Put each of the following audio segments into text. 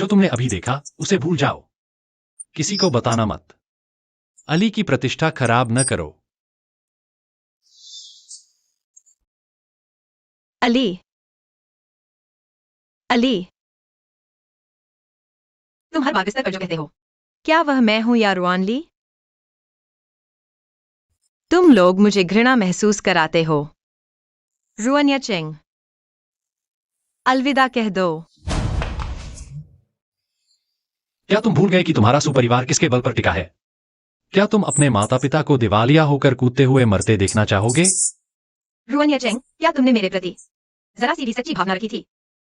जो तुमने अभी देखा उसे भूल जाओ, किसी को बताना मत। अली की प्रतिष्ठा खराब न करो। अली, अली, तुम हर बात बिस्तर पर जो कहते हो, क्या वह मैं हूं या रुआनली? तुम लोग मुझे घृणा महसूस कराते हो। रुआनिया चेंग, अलविदा कह दो। क्या तुम भूल गए कि तुम्हारा सुपरिवार किसके बल पर टिका है? क्या तुम अपने माता पिता को दिवालिया होकर कूदते हुए मरते देखना चाहोगे? रुआनिया चेंग, क्या तुमने मेरे प्रति जरा सी भी सच्ची भावना रखी थी?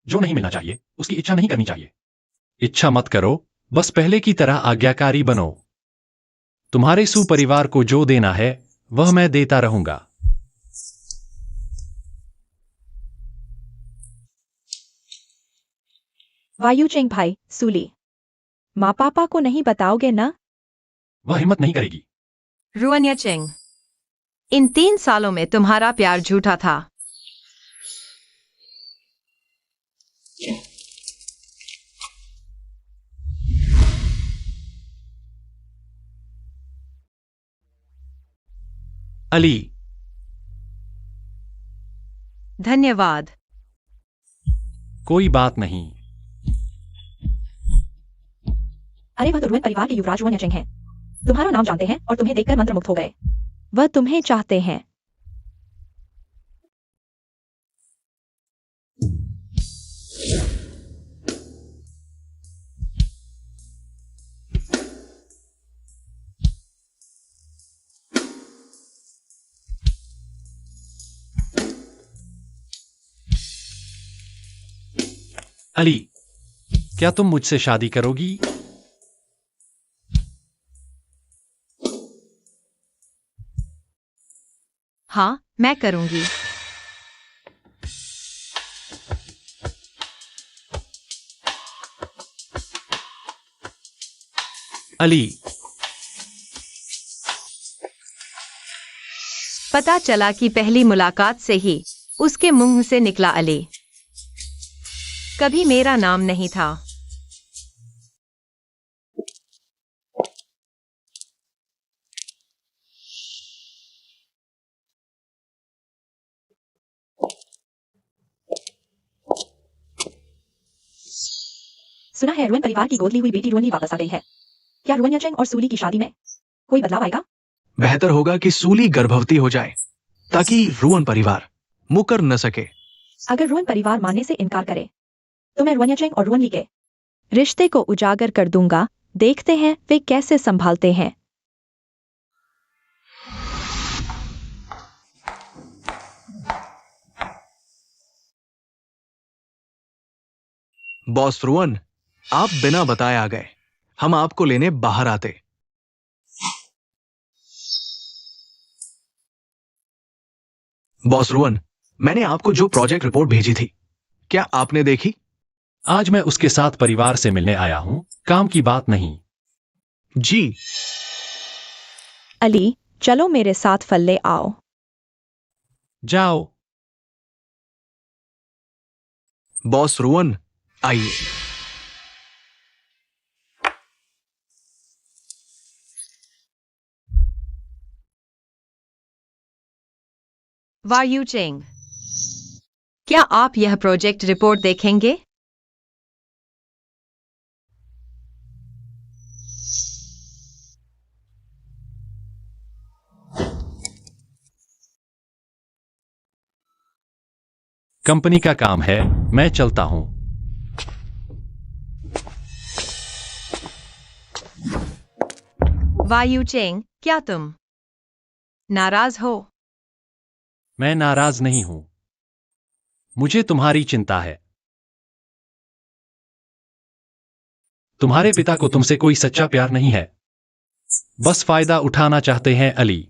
जो नहीं मिलना चाहिए उसकी इच्छा नहीं करनी चाहिए। इच्छा मत करो, बस पहले की तरह आज्ञाकारी बनो। तुम्हारे सुपरिवार को जो देना है वह मैं देता रहूंगा। वायु चेंग भाई, सूली, माँ पापा को नहीं बताओगे ना? वह हिम्मत नहीं करेगी। रुआनिया चेंग, इन 3 सालों में तुम्हारा प्यार झूठा था। अली, धन्यवाद। कोई बात नहीं। अरे वह तो रुएन परिवार के युवराज रुआनिया चेंग हैं। तुम्हारा नाम जानते हैं और तुम्हें देखकर मंत्रमुग्ध हो गए। वह तुम्हें चाहते हैं। अली, क्या तुम मुझसे शादी करोगी? हाँ, मैं करूंगी। अली, पता चला कि पहली मुलाकात से ही उसके मुंह से निकला अली। कभी मेरा नाम नहीं था। सुना है रुएन परिवार की गोद ली हुई बेटी रुआनी वापस आ गई है। क्या रुआनिया चेंग और सूली की शादी में कोई बदलाव आएगा? बेहतर होगा कि सूली गर्भवती हो जाए ताकि रुआन परिवार मुकर न सके। अगर रुएन परिवार मानने से इनकार करे तो मैं रुआनिया चेंग और रुआनली के रिश्ते को उजागर कर दूंगा। देखते हैं वे कैसे संभालते हैं। बॉस रुआन, आप बिना बताए आ गए। हम आपको लेने बाहर आते। बॉस रुआन, मैंने आपको जो प्रोजेक्ट रिपोर्ट भेजी थी, क्या आपने देखी? आज मैं उसके साथ परिवार से मिलने आया हूं, काम की बात नहीं। जी। अली, चलो मेरे साथ फल्ले आओ। जाओ। बॉस रुआन, आइए। वायु चेंग, क्या आप यह प्रोजेक्ट रिपोर्ट देखेंगे? कंपनी का काम है, मैं चलता हूं। वायु चेंग, क्या तुम नाराज हो? मैं नाराज नहीं हूं। मुझे तुम्हारी चिंता है। तुम्हारे पिता को तुमसे कोई सच्चा प्यार नहीं है, बस फायदा उठाना चाहते हैं अली।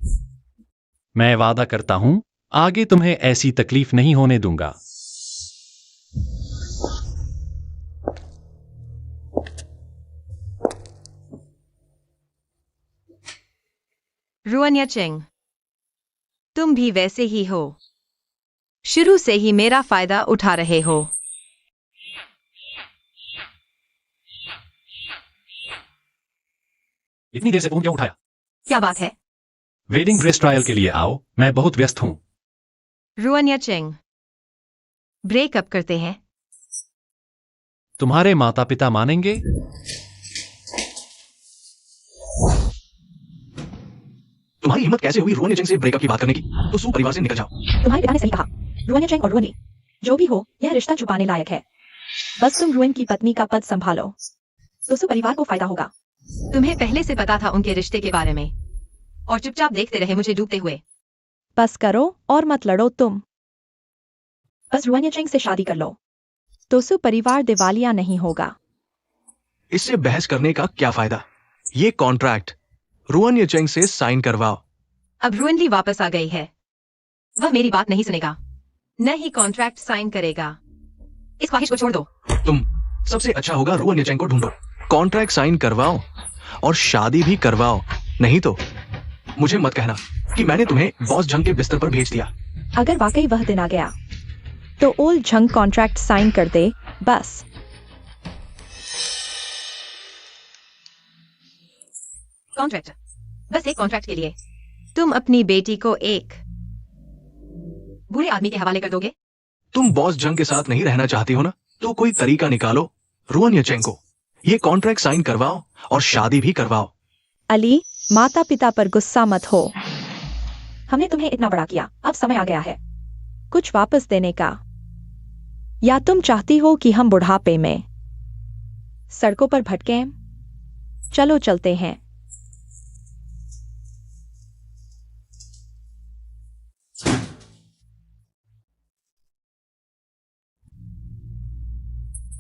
मैं वादा करता हूं, आगे तुम्हें ऐसी तकलीफ नहीं होने दूंगा। रुआनिया चेंग, तुम भी वैसे ही हो। शुरू से ही मेरा फायदा उठा रहे हो। इतनी देर से फोन क्यों उठाया? क्या बात है? वेडिंग ड्रेस ट्रायल के लिए आओ, मैं बहुत व्यस्त हूँ। रुअन या चेंग, ब्रेकअप करते हैं। तुम्हारे माता पिता मानेंगे? तुम्हारी हिम्मत कैसे हुई रुअन या चेंग से ब्रेकअप की बात करने की? तो सू परिवार से निकल जाओ। तुम्हारे पिता ने सही कहा। रुअन या चेंग और रुअन ली, जो भी हो, यह रिश्ता छुपाने लायक है। बस तुम रुअन की पत्नी का पद संभालो, तो सू परिवार को फायदा होगा। तुम्हें पहले से पता था उनके रिश्ते के बारे में और चुपचाप देखते रहे मुझे डूबते हुए। बस करो और मत लड़ो तुम। बस रुअन या चेंग से शादी कर लो, तो सू परिवार दिवालिया नहीं होगा। इससे बहस करने का क्या फायदा? ये कॉन्ट्रैक्ट रुअन या चेंग से साइन करवाओ। अब रुअनली वापस आ गई है, वह मेरी बात नहीं सुनेगा, न ही कॉन्ट्रैक्ट साइन करेगा। इस ख्वाहिश को छोड़ दो। तुम सबसे अच्छा होगा रुअन या चेंग को ढूंढो, कॉन्ट्रैक्ट साइन करवाओ और शादी भी करवाओ। नहीं तो मुझे मत कहना कि मैंने तुम्हें बॉस झंग के बिस्तर पर भेज दिया। अगर वाकई वह दिन आ गया तो ओल झंग कॉन्ट्रैक्ट साइन कर दे बस। कॉन्ट्रैक्ट, बस एक कॉन्ट्रैक्ट के लिए तुम अपनी बेटी को एक बुरे आदमी के हवाले कर दोगे? तुम बॉस झंग के साथ नहीं रहना चाहती हो ना, तो कोई तरीका निकालो रुअन या चेंग को ये कॉन्ट्रैक्ट साइन करवाओ और शादी भी करवाओ। अली, माता पिता पर गुस्सा मत हो। हमने तुम्हें इतना बड़ा किया, अब समय आ गया है कुछ वापस देने का। या तुम चाहती हो कि हम बुढ़ापे में सड़कों पर भटकें? चलो चलते हैं।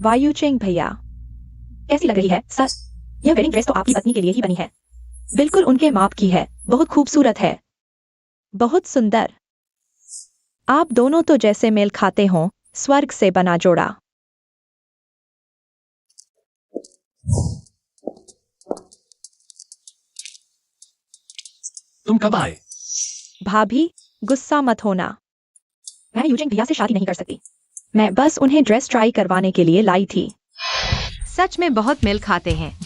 वायु चेंग भैया, कैसी लग रही है सर? यह वेडिंग ड्रेस तो आपकी पत्नी के लिए ही बनी है, बिल्कुल उनके माप की है, बहुत खूबसूरत है, बहुत सुंदर। आप दोनों तो जैसे मेल खाते हो, स्वर्ग से बना जोड़ा। तुम कब आए? भाभी, गुस्सा मत होना। मैं यूजिंग भैया से शादी नहीं कर सकती, मैं बस उन्हें ड्रेस ट्राई करवाने के लिए लाई थी। सच में बहुत मेल खाते हैं,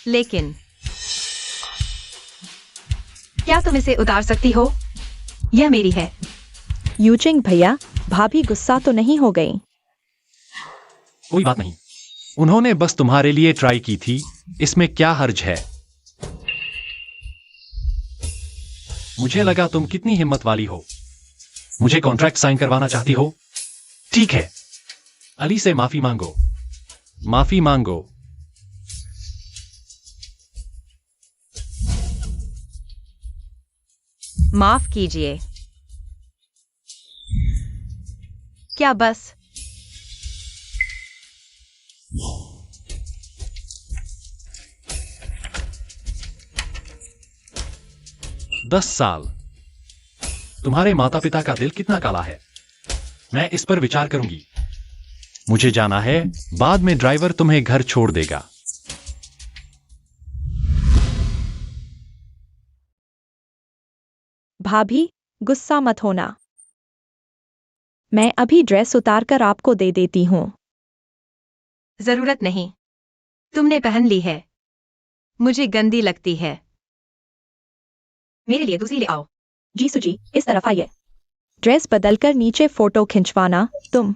लेकिन क्या तुम इसे उतार सकती हो? यह मेरी है। यूजिंग भैया, भाभी गुस्सा तो नहीं हो गई? कोई बात नहीं, उन्होंने बस तुम्हारे लिए ट्राई की थी, इसमें क्या हर्ज है? मुझे लगा तुम कितनी हिम्मत वाली हो, मुझे कॉन्ट्रैक्ट साइन करवाना चाहती हो। ठीक है, अली से माफी मांगो, माफी मांगो। माफ कीजिए। क्या बस 10 साल? तुम्हारे माता पिता का दिल कितना काला है। मैं इस पर विचार करूंगी। मुझे जाना है, बाद में ड्राइवर तुम्हें घर छोड़ देगा। भाभी, गुस्सा मत होना, मैं अभी ड्रेस उतार कर आपको दे देती हूँ। जरूरत नहीं, तुमने पहन ली है, मुझे गंदी लगती है। मेरे लिए दूसरी ले आओ। जी सुजी, इस तरफ आइए। ड्रेस बदलकर नीचे फोटो खिंचवाना तुम।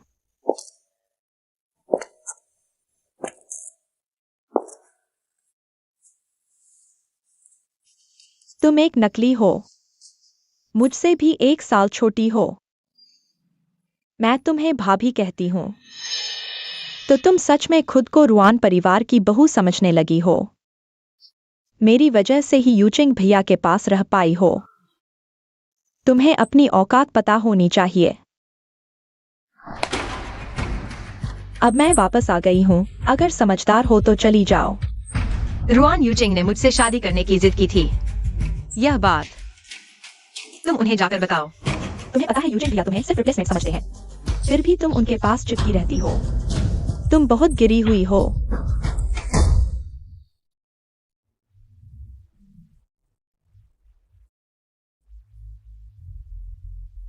तुम एक नकली हो, मुझसे भी 1 साल छोटी हो। मैं तुम्हें भाभी कहती हूँ, तो तुम सच में खुद को रुआन परिवार की बहू समझने लगी हो। मेरी वजह से ही यूचिंग भैया के पास रह पाई हो। तुम्हें अपनी औकात पता होनी चाहिए। अब मैं वापस आ गई हूँ, अगर समझदार हो तो चली जाओ। रुआन यूचिंग ने मुझसे शादी करने की जिद की थी, यह बात तुम उन्हें जाकर बताओ। तुम्हें पता है यूजिन भैया तुम्हें सिर्फ रिप्लेसमेंट समझते हैं, फिर भी तुम उनके पास चिपकी रहती हो। तुम बहुत गिरी हुई हो।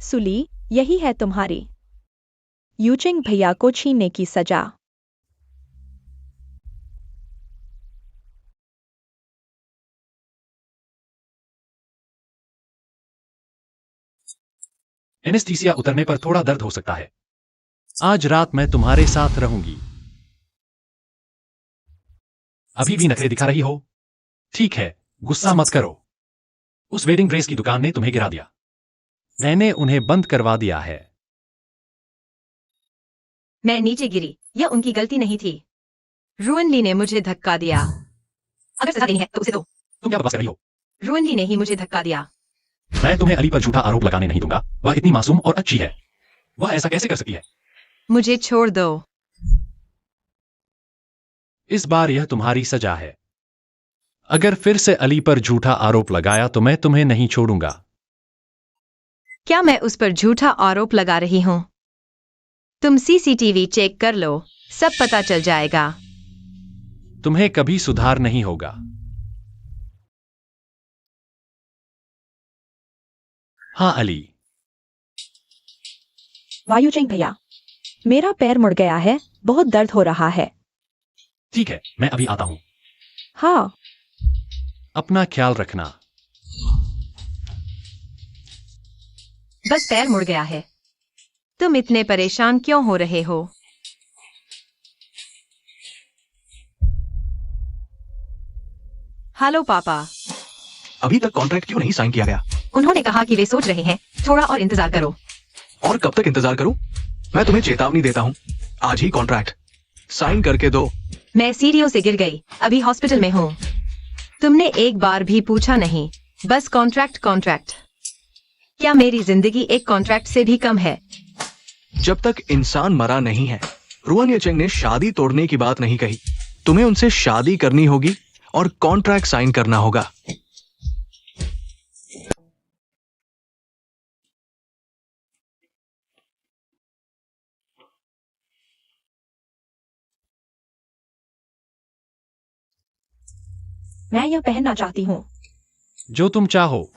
सुली, यही है तुम्हारी यूचिंग भैया को छीनने की सजा। एनेस्थीसिया उतरने पर थोड़ा दर्द हो सकता है। आज रात मैं तुम्हारे साथ रहूंगी। अभी भी नखरे दिखा रही हो? ठीक है, गुस्सा मत करो। उस वेडिंग ड्रेस की दुकान ने तुम्हें गिरा दिया। मैंने उन्हें बंद करवा दिया है। मैं नीचे गिरी, यह उनकी गलती नहीं थी। रुअन ली ने मुझे धक्का दिया। अगर सजा देनी है तो उसे दो। तुम क्या बकवास कर रही हो? रुअन ली ने ही मुझे धक्का दिया। मैं तुम्हें अली पर झूठा आरोप लगाने नहीं दूंगा। वह इतनी मासूम और अच्छी है। वह ऐसा कैसे कर सकती है? मुझे छोड़ दो। इस बार यह तुम्हारी सजा है। अगर फिर से अली पर झूठा आरोप लगाया तो मैं तुम्हें नहीं छोड़ूंगा। क्या मैं उस पर झूठा आरोप लगा रही हूं? तुम सीसीटीवी चेक कर लो, सब पता चल जाएगा। तुम्हें कभी सुधार नहीं होगा। हाँ अली। वायुचेंग भैया, मेरा पैर मुड़ गया है, बहुत दर्द हो रहा है। ठीक है, मैं अभी आता हूं। हाँ। अपना ख्याल रखना। बस पैर मुड़ गया है। तुम इतने परेशान क्यों हो रहे हो? हेलो पापा। अभी तक कॉन्ट्रैक्ट क्यों नहीं साइन किया गया? उन्होंने कहा कि वे सोच रहे हैं, थोड़ा और इंतजार करो। और कब तक इंतजार करूं? मैं तुम्हें चेतावनी देता हूं, आज ही कॉन्ट्रैक्ट साइन करके दो। मैं सीढ़ियों से गिर गई, अभी हॉस्पिटल में हूँ। तुमने एक बार भी पूछा नहीं, बस कॉन्ट्रैक्ट कॉन्ट्रैक्ट। क्या मेरी जिंदगी एक कॉन्ट्रैक्ट से भी कम है? जब तक इंसान मरा नहीं है। रुअन येचेंग ने शादी तोड़ने की बात नहीं कही। तुम्हें उनसे शादी करनी होगी और कॉन्ट्रैक्ट साइन करना होगा। मैं यह पहनना चाहती हूँ। जो तुम चाहो।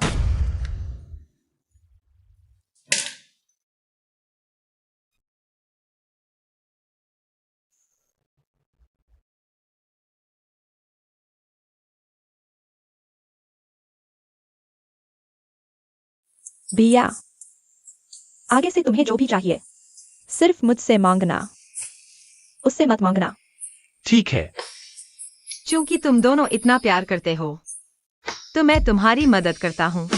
भैया, आगे से तुम्हें जो भी चाहिए, सिर्फ मुझसे मांगना, उससे मत मांगना। ठीक है। क्योंकि तुम दोनों इतना प्यार करते हो, तो मैं तुम्हारी मदद करता हूँ।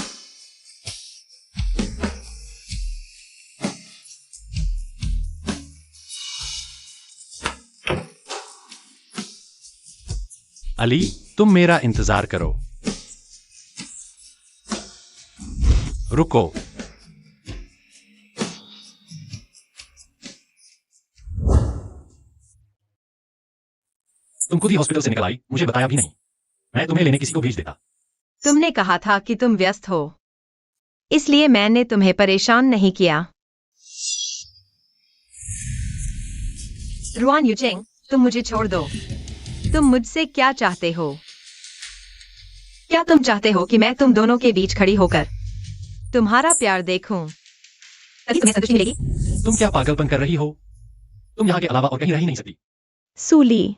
अली, तुम मेरा इंतजार करो। रुको। तुम खुद ही हॉस्पिटल से निकल आई, मुझे बताया भी नहीं। मैं तुम्हें लेने किसी को भेज देता। तुमने कहा था कि तुम व्यस्त हो, इसलिए मैंने तुम्हें परेशान नहीं किया। रुआन युचेंग, तुम मुझे छोड़ दो। तुम मुझसे क्या चाहते हो? क्या तुम चाहते हो कि मैं तुम दोनों के बीच खड़ी होकर तुम्हारा प्यार देखूं? तभी तुम्हें संतुष्टि मिलेगी। तुम क्या पागलपन कर रही हो? तुम यहाँ के अलावा और कहीं रह ही नहीं सकती। सूली,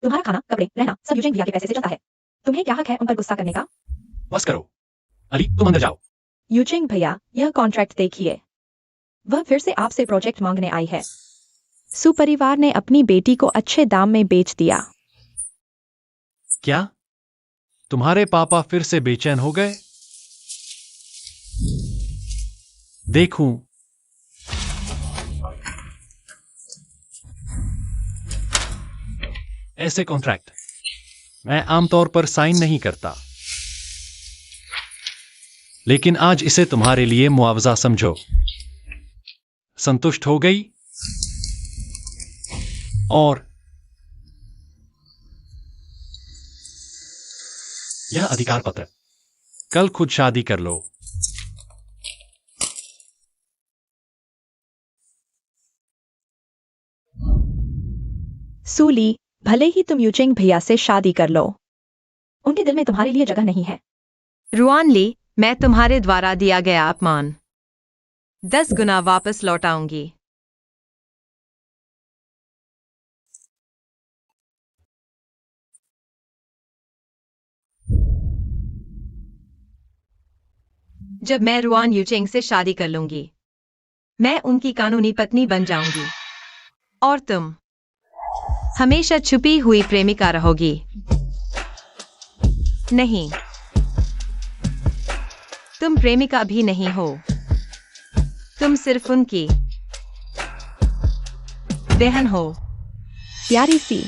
तुम्हारा खाना, कपड़े, रहना सब युचेंग भैया के पैसे से चलता है। तुम्हें क्या हक है उन पर गुस्सा करने का? बस करो। अली, तुम अंदर जाओ। युचेंग भैया, यह कॉन्ट्रैक्ट देखिए। वह फिर से आपसे प्रोजेक्ट मांगने आई है। सुपरिवार ने अपनी बेटी को अच्छे दाम में बेच दिया। क्या तुम्हारे पापा फिर से बेचैन हो गए? देखूं। ऐसे कॉन्ट्रैक्ट मैं आमतौर पर साइन नहीं करता, लेकिन आज इसे तुम्हारे लिए मुआवजा समझो। संतुष्ट हो गई? और यह अधिकार पत्र, कल खुद शादी कर लो। सूली, भले ही तुम युचेंग भैया से शादी कर लो, उनके दिल में तुम्हारे लिए जगह नहीं है। रुआन ली, मैं तुम्हारे द्वारा दिया गया अपमान 10 गुना वापस लौटाऊंगी। जब मैं रुआन यूचेंग से शादी कर लूंगी, मैं उनकी कानूनी पत्नी बन जाऊंगी और तुम हमेशा छुपी हुई प्रेमिका रहोगी। नहीं, तुम प्रेमिका भी नहीं हो, तुम सिर्फ उनकी बहन हो। प्यारी सी,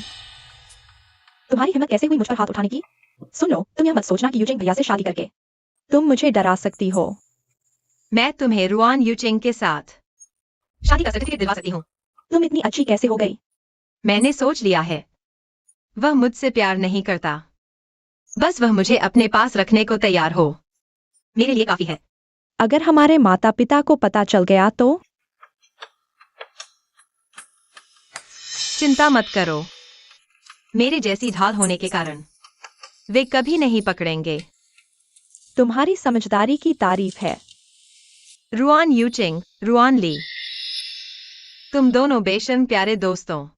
तुम्हारी हिम्मत कैसे हुई मुझ पर हाथ उठाने की? सुन लो, तुम यह मत सोचना कि यूचेंग भैया से शादी करके तुम मुझे डरा सकती हो। मैं तुम्हें रुआन यूचेंग के साथ शादी का सर्टिफिकेट दिलवा सकती हूँ। तुम इतनी अच्छी कैसे हो गई? मैंने सोच लिया है, वह मुझसे प्यार नहीं करता, बस वह मुझे अपने पास रखने को तैयार हो, मेरे लिए काफी है। अगर हमारे माता पिता को पता चल गया तो? चिंता मत करो, मेरे जैसी ढाल होने के कारण वे कभी नहीं पकड़ेंगे। तुम्हारी समझदारी की तारीफ है। रुआन यूचेंग, रुआन ली, तुम दोनों बेशर्म प्यारे दोस्तों,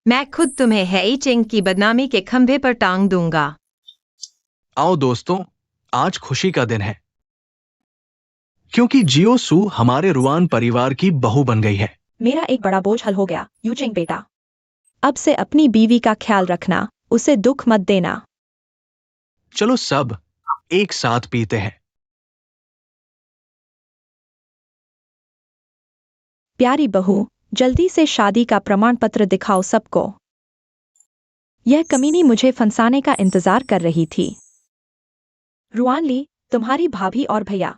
मैं खुद तुम्हें हेई चेंग की बदनामी के खंभे पर टांग दूंगा। आओ दोस्तों, आज खुशी का दिन है क्योंकि जियो सू हमारे रुआन परिवार की बहू बन गई है। मेरा एक बड़ा बोझ हल हो गया। यूचेंग बेटा, अब से अपनी बीवी का ख्याल रखना, उसे दुख मत देना। चलो सब एक साथ पीते हैं। प्यारी बहू, जल्दी से शादी का प्रमाण पत्र दिखाओ सबको। यह कमीनी मुझे फंसाने का इंतजार कर रही थी। रुआन ली, तुम्हारी भाभी और भैया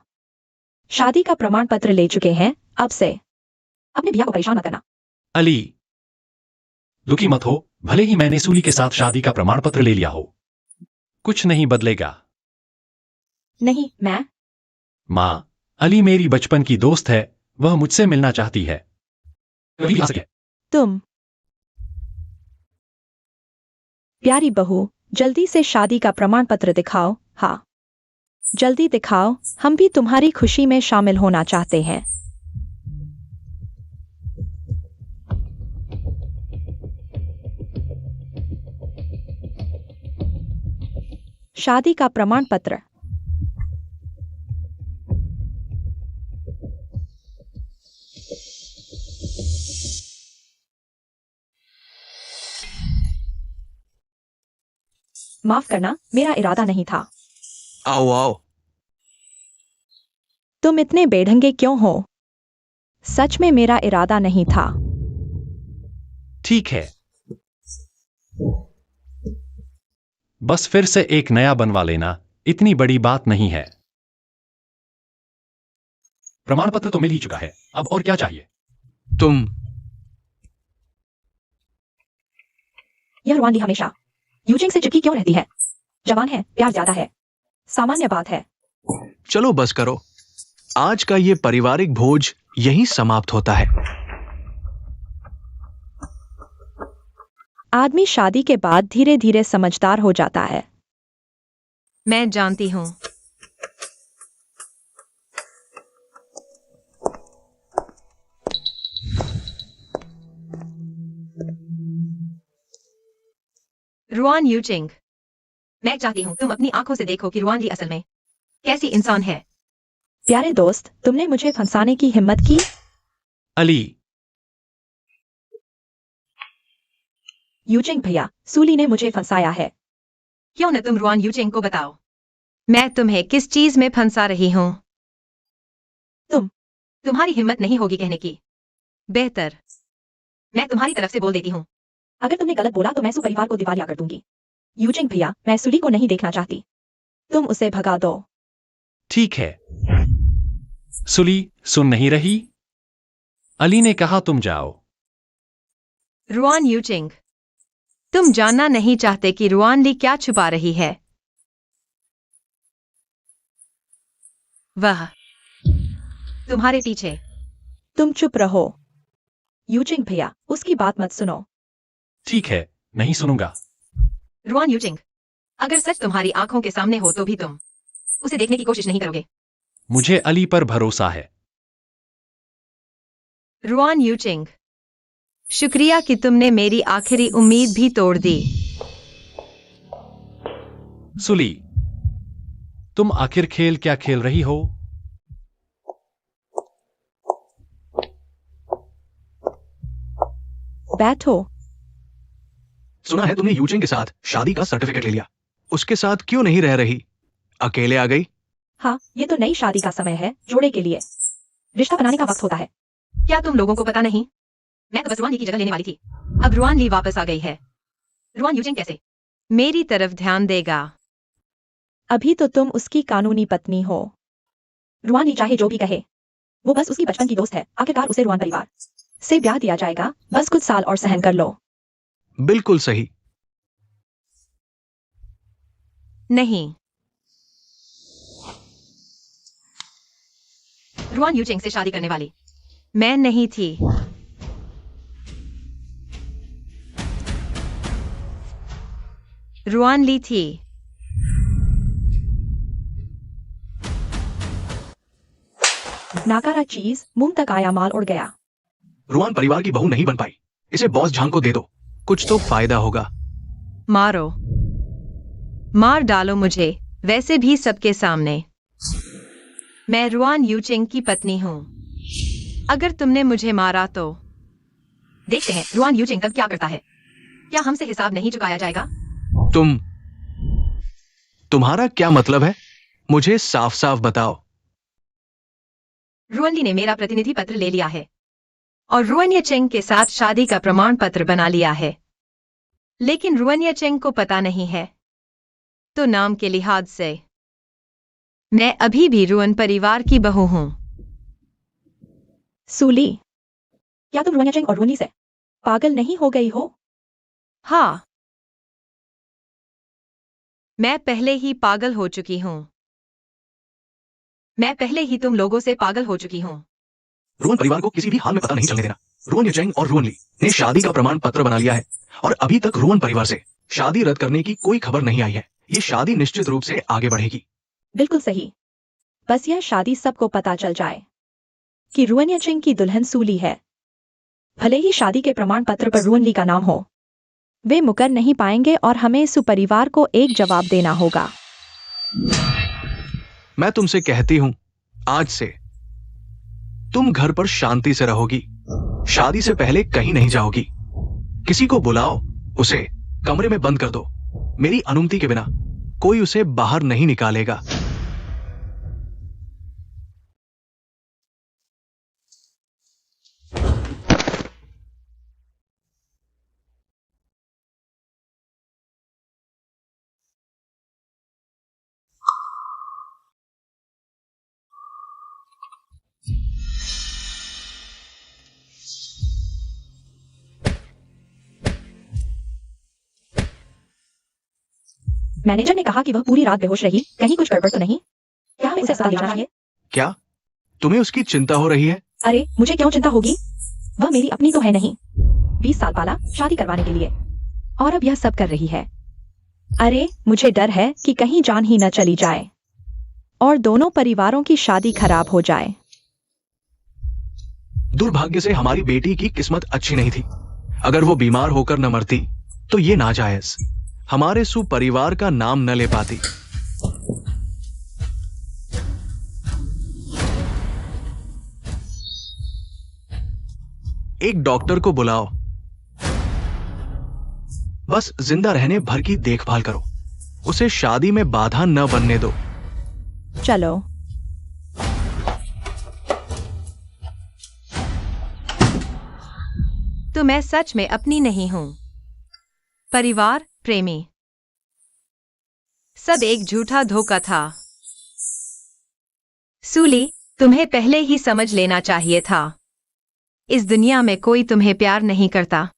शादी का प्रमाण पत्र ले चुके हैं। अब से अपने भैया को परेशान मत करना। अली, दुखी मत हो, भले ही मैंने सूली के साथ शादी का प्रमाण पत्र ले लिया हो, कुछ नहीं बदलेगा। नहीं, मैं माँ, अली मेरी बचपन की दोस्त है, वह मुझसे मिलना चाहती है, कभी आ सके। तुम प्यारी बहू, जल्दी से शादी का प्रमाण पत्र दिखाओ। हाँ, जल्दी दिखाओ, हम भी तुम्हारी खुशी में शामिल होना चाहते हैं। शादी का प्रमाण पत्र। माफ करना, मेरा इरादा नहीं था। आओ आओ। तुम इतने बेढंगे क्यों हो? सच में मेरा इरादा नहीं था। ठीक है, बस फिर से एक नया बनवा लेना, इतनी बड़ी बात नहीं है। प्रमाण पत्र तो मिल ही चुका है, अब और क्या चाहिए? तुम यह रुआन ली हमेशा यूचेंग से चिपकी क्यों रहती है? जवान है, प्यार ज्यादा है, सामान्य बात है। चलो बस करो, आज का ये पारिवारिक भोज यहीं समाप्त होता है। आदमी शादी के बाद धीरे धीरे समझदार हो जाता है। मैं जानती हूँ। रुआन यूचिंग, मैं चाहती हूँ तुम अपनी आंखों से देखो कि रुआन ली असल में कैसी इंसान है। प्यारे दोस्त, तुमने मुझे फंसाने की हिम्मत की। अली, यूचिंग भैया, सूली ने मुझे फंसाया है। क्यों न तुम रुआन यूचिंग को बताओ, मैं तुम्हें किस चीज में फंसा रही हूँ। तुम्हारी हिम्मत नहीं होगी कहने की। बेहतर मैं तुम्हारी तरफ से बोल देती हूँ। अगर तुमने गलत बोला तो मैं सू परिवार को दिवालिया कर दूंगी। यूचिंग भैया, मैं सूली को नहीं देखना चाहती, तुम उसे भगा दो। ठीक है। सुली सुन नहीं रही? अली ने कहा तुम जाओ। रुआन यूचिंग, तुम जानना नहीं चाहते कि रुआन ली क्या छुपा रही है। वह तुम्हारे पीछे। तुम चुप रहो। यूचिंग भैया, उसकी बात मत सुनो। ठीक है, नहीं सुनूंगा। रुआन यूचिंग, अगर सच तुम्हारी आंखों के सामने हो तो भी तुम उसे देखने की कोशिश नहीं करोगे। मुझे अली पर भरोसा है। रुआन यूचिंग, शुक्रिया कि तुमने मेरी आखिरी उम्मीद भी तोड़ दी। सुली, तुम आखिर खेल क्या खेल रही हो? बैठो। सुना है तुमने यूचेंग के साथ शादी का सर्टिफिकेट ले लिया। उसके साथ क्यों नहीं रह रही? अकेले आ गई? हाँ, ये तो नई शादी का समय है, जोड़े के लिए रिश्ता बनाने का वक्त होता है। क्या तुम लोगों को पता नहीं? मैं तो बस रुआन ली की जगह लेने वाली थी। अब रुआन ली वापस आ गई है। रुआन यूजिंग कैसे मेरी तरफ ध्यान देगा? अभी तो तुम उसकी कानूनी पत्नी हो। रुआन चाहे जो भी कहे, वो बस उसकी बचपन की दोस्त है। आखिरकार उसे रुआन परिवार से ब्याह दिया जाएगा। बस कुछ साल और सहन कर लो। बिल्कुल सही। नहीं, रुआन यूचेंग से शादी करने वाली मैं नहीं थी। रुआन ली थी। नाकारा चीज मुंह तक आया, माल उड़ गया। रुआन परिवार की बहू नहीं बन पाई। इसे बॉस झांग को दे दो, कुछ तो फायदा होगा। मारो, मार डालो मुझे, वैसे भी सबके सामने। मैं रुआन यूचेंग की पत्नी हूं। अगर तुमने मुझे मारा तो देखते हैं रुआन यूचेंग कब क्या करता है। क्या हमसे हिसाब नहीं चुकाया जाएगा? तुम्हारा क्या मतलब है? मुझे साफ साफ बताओ। रुआन ली ने मेरा प्रतिनिधि पत्र ले लिया है और रुआन यूचेंग के साथ शादी का प्रमाण पत्र बना लिया है, लेकिन रुआन यूचेंग को पता नहीं है। तो नाम के लिहाज से मैं अभी भी रुआन परिवार की बहू हूं। सूली, क्या तुम रुआन यूचेंग और रुआन ली से पागल नहीं हो गई हो? हाँ, मैं पहले ही पागल हो चुकी हूं। मैं पहले ही तुम लोगों से पागल हो चुकी हूं। रुआन परिवार को किसी भी हाल में पता नहीं चलने देना। रुआन यूचेंग और रुआन ली ने शादी का प्रमाण पत्र बना लिया है और अभी तक रुआन परिवार से शादी रद्द करने की कोई खबर नहीं आई है। ये शादी निश्चित रूप से आगे बढ़ेगी। बिल्कुल सही। बस यह शादी सबको पता चल जाए कि रुआन यूचेंग की दुल्हन सूली है। भले ही शादी के प्रमाण पत्र पर रुआन ली का नाम हो, वे मुकर नहीं पाएंगे और हमें सुपरिवार को एक जवाब देना होगा। मैं तुमसे कहती हूं, आज से तुम घर पर शांति से रहोगी। शादी से पहले कहीं नहीं जाओगी। किसी को बुलाओ, उसे कमरे में बंद कर दो। मेरी अनुमति के बिना कोई उसे बाहर नहीं निकालेगा। मैनेजर ने कहा कि वह पूरी रात बेहोश रही। कहीं कुछ गड़बड़ तो नहीं? क्या हमें उसे अस्पताल ले जाना चाहिए? क्या तुम्हें उसकी चिंता हो रही है? अरे, मुझे क्यों चिंता होगी? वह मेरी अपनी तो है नहीं। 20 साल पाला शादी करवाने के लिए, और अब यह सब कर रही है। अरे, मुझे डर है कि कहीं जान ही न चली जाए और दोनों परिवारों की शादी खराब हो जाए। दुर्भाग्य से हमारी बेटी की किस्मत अच्छी नहीं थी। अगर वो बीमार होकर न मरती तो ये नाजायज हमारे सुपरिवार का नाम न ले पाती। एक डॉक्टर को बुलाओ। बस जिंदा रहने भर की देखभाल करो। उसे शादी में बाधा न बनने दो। चलो। तो मैं सच में अपनी नहीं हूं। परिवार, प्रेमी, सब एक झूठा धोखा था। सूली, तुम्हें पहले ही समझ लेना चाहिए था। इस दुनिया में कोई तुम्हें प्यार नहीं करता।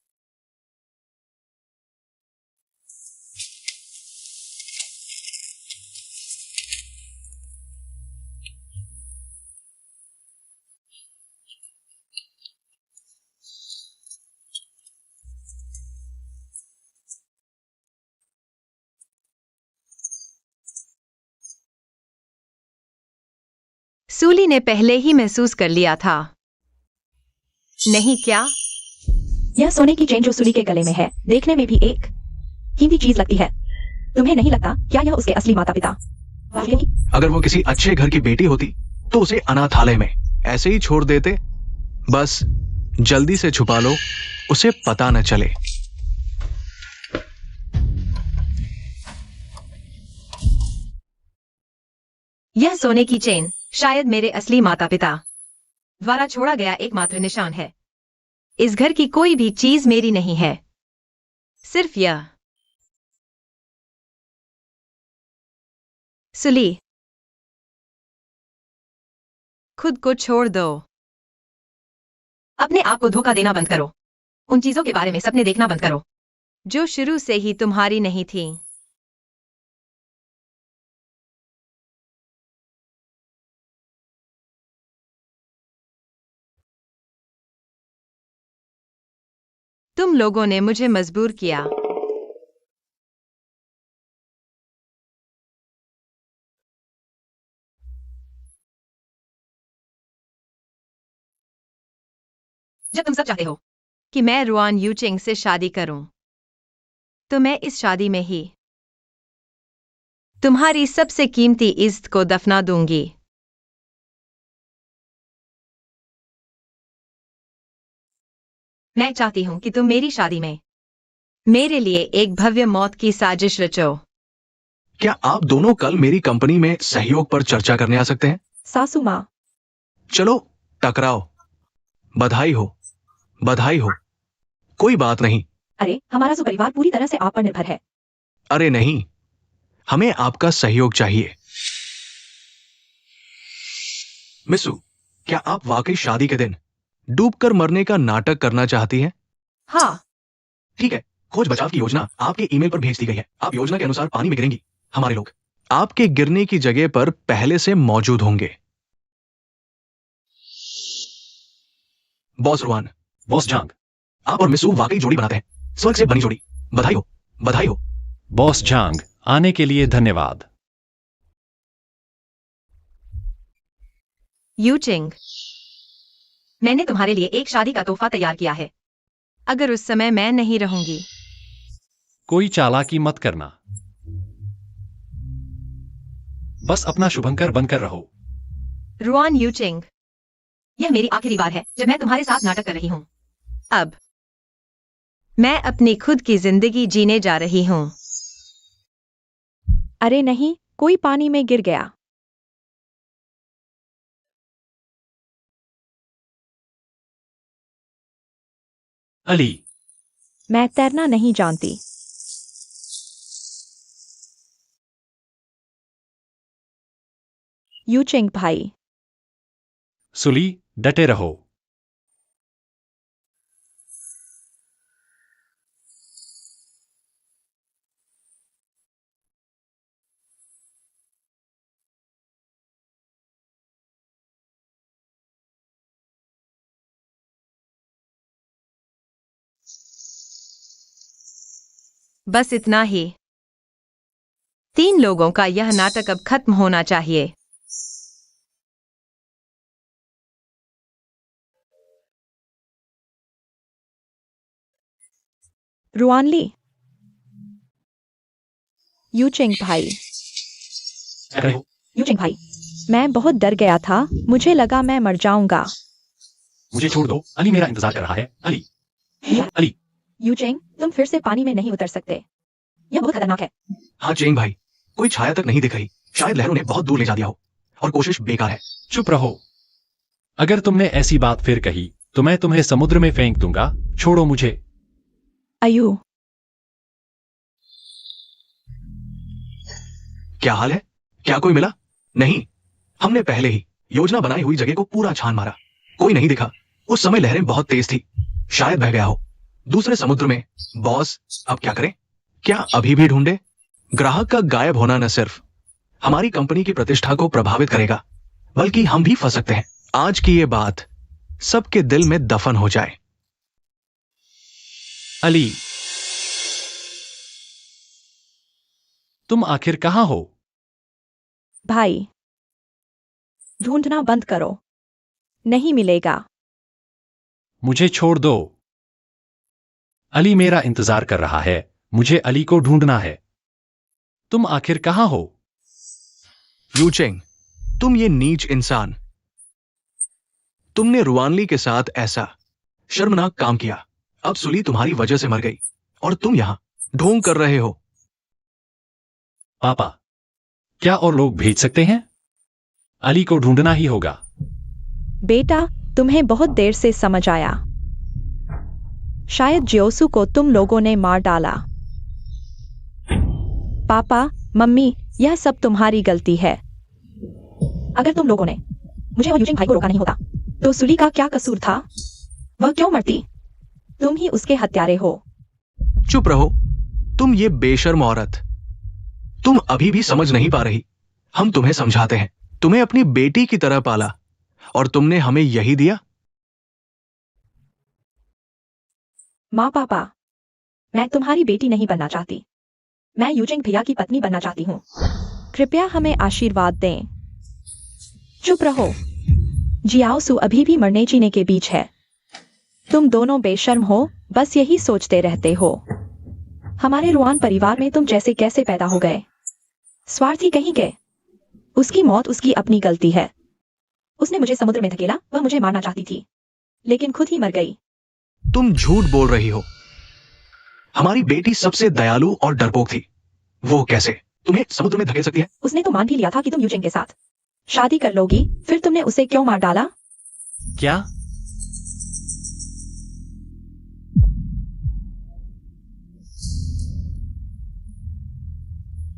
सूली ने पहले ही महसूस कर लिया था, नहीं क्या? यह सोने की चेन जो सूली के गले में है, देखने में भी एक कीमती चीज लगती है। तुम्हें नहीं लगता क्या यह उसके असली माता पिता? अगर वो किसी अच्छे घर की बेटी होती तो उसे अनाथालय में ऐसे ही छोड़ देते। बस जल्दी से छुपा लो, उसे पता न चले। यह सोने की चेन शायद मेरे असली माता पिता द्वारा छोड़ा गया एकमात्र निशान है। इस घर की कोई भी चीज मेरी नहीं है, सिर्फ यह। सुली, खुद को छोड़ दो। अपने आप को धोखा देना बंद करो। उन चीजों के बारे में सपने देखना बंद करो जो शुरू से ही तुम्हारी नहीं थी। तुम लोगों ने मुझे मजबूर किया। जब तुम सब चाहते हो कि मैं रुआन यूचिंग से शादी करूं, तो मैं इस शादी में ही तुम्हारी सबसे कीमती इज्जत को दफना दूंगी। मैं चाहती हूं कि तुम मेरी शादी में मेरे लिए एक भव्य मौत की साजिश रचो। क्या आप दोनों कल मेरी कंपनी में सहयोग पर चर्चा करने आ सकते हैं? सासू माँ, चलो टकराओ। बधाई हो, बधाई हो। कोई बात नहीं। अरे हमारा परिवार पूरी तरह से आप पर निर्भर है। अरे नहीं, हमें आपका सहयोग चाहिए। मिसू, क्या आप वाकई शादी के दिन डूबकर मरने का नाटक करना चाहती हैं? हाँ, ठीक है, खोज बचाव की योजना आपके ईमेल पर भेज दी गई है। आप योजना के अनुसार पानी में गिरेंगी। हमारे लोग आपके गिरने की जगह पर पहले से मौजूद होंगे। Boss Ruan, boss Zhang. आप और मिसू वाकई जोड़ी बनाते हैं, स्वर्ग से बनी जोड़ी। बधाई हो, बधाई हो। बॉस झांग, आने के लिए धन्यवाद। यूचिंग, मैंने तुम्हारे लिए एक शादी का तोहफा तैयार किया है। अगर उस समय मैं नहीं रहूंगी। कोई चालाकी मत करना, बस अपना शुभंकर बनकर रहो। रुआन यूचिंग, यह मेरी आखिरी बार है जब मैं तुम्हारे साथ नाटक कर रही हूं। अब मैं अपनी खुद की जिंदगी जीने जा रही हूं। अरे नहीं, कोई पानी में गिर गया। अली, मैं तैरना नहीं जानती। यूचिंग भाई, सुली, डटे रहो। बस इतना ही। 3 लोगों का यह नाटक अब खत्म होना चाहिए। रुआनली, यूचिंग भाई, यूचिंग भाई, मैं बहुत डर गया था। मुझे लगा मैं मर जाऊंगा। मुझे छोड़ दो, अली मेरा इंतजार कर रहा है। अली, अली। यूचिंग, तुम फिर से पानी में नहीं उतर सकते। यह बहुत खतरनाक है। हाँ चेंग भाई, कोई छाया तक नहीं दिख रही। शायद लहरों ने बहुत दूर ले जा दिया हो और कोशिश बेकार है। चुप रहो। अगर तुमने ऐसी बात फिर कही तो मैं तुम्हें समुद्र में फेंक दूंगा। छोड़ो मुझे। अयू, क्या हाल है? क्या कोई मिला? नहीं, हमने पहले ही योजना बनाई हुई जगह को पूरा छान मारा। कोई नहीं दिखा। उस समय लहरें बहुत तेज थी, शायद बह गया हो दूसरे समुद्र में। बॉस, अब क्या करें? क्या अभी भी ढूंढे? ग्राहक का गायब होना न सिर्फ हमारी कंपनी की प्रतिष्ठा को प्रभावित करेगा, बल्कि हम भी फंस सकते हैं। आज की ये बात सबके दिल में दफन हो जाए। अली, तुम आखिर कहां हो? भाई, ढूंढना बंद करो। नहीं मिलेगा। मुझे छोड़ दो। अली मेरा इंतजार कर रहा है। मुझे अली को ढूंढना है। तुम आखिर कहां हो? यूचेंग, तुम ये नीच इंसान, तुमने रुआनली के साथ ऐसा शर्मनाक काम किया। अब सुली तुम्हारी वजह से मर गई और तुम यहां ढोंग कर रहे हो। पापा, क्या और लोग भेज सकते हैं? अली को ढूंढना ही होगा। बेटा, तुम्हें बहुत देर से समझ आया। शायद जियोसू को तुम लोगों ने मार डाला। पापा, मम्मी, यह सब तुम्हारी गलती है। अगर तुम लोगों ने मुझे और यूजिन भाई को रोका नहीं होता तो सुली का क्या कसूर था? वह क्यों मरती? तुम ही उसके हत्यारे हो। चुप रहो, तुम ये बेशर्म औरत। तुम अभी भी समझ नहीं पा रही। हम तुम्हें समझाते हैं। तुम्हें अपनी बेटी की तरह पाला और तुमने हमें यही दिया। माँ पापा, मैं तुम्हारी बेटी नहीं बनना चाहती। मैं यूजिन भैया की पत्नी बनना चाहती हूँ। कृपया हमें आशीर्वाद दें। चुप रहो। जियाओसू अभी भी मरने जीने के बीच है। तुम दोनों बेशर्म हो, बस यही सोचते रहते हो। हमारे रुआन परिवार में तुम जैसे कैसे पैदा हो गए? स्वार्थी कहीं के। उसकी मौत उसकी अपनी गलती है। उसने मुझे समुद्र में धकेला, वह मुझे मारना चाहती थी, लेकिन खुद ही मर गई। तुम झूठ बोल रही हो। हमारी बेटी सबसे दयालु और डरपोक थी। वो कैसे तुम्हें समुद्र में धकेल सकती है? उसने तो मान भी लिया था कि तुम यूजिन के साथ शादी कर लोगी, फिर तुमने उसे क्यों मार डाला? क्या?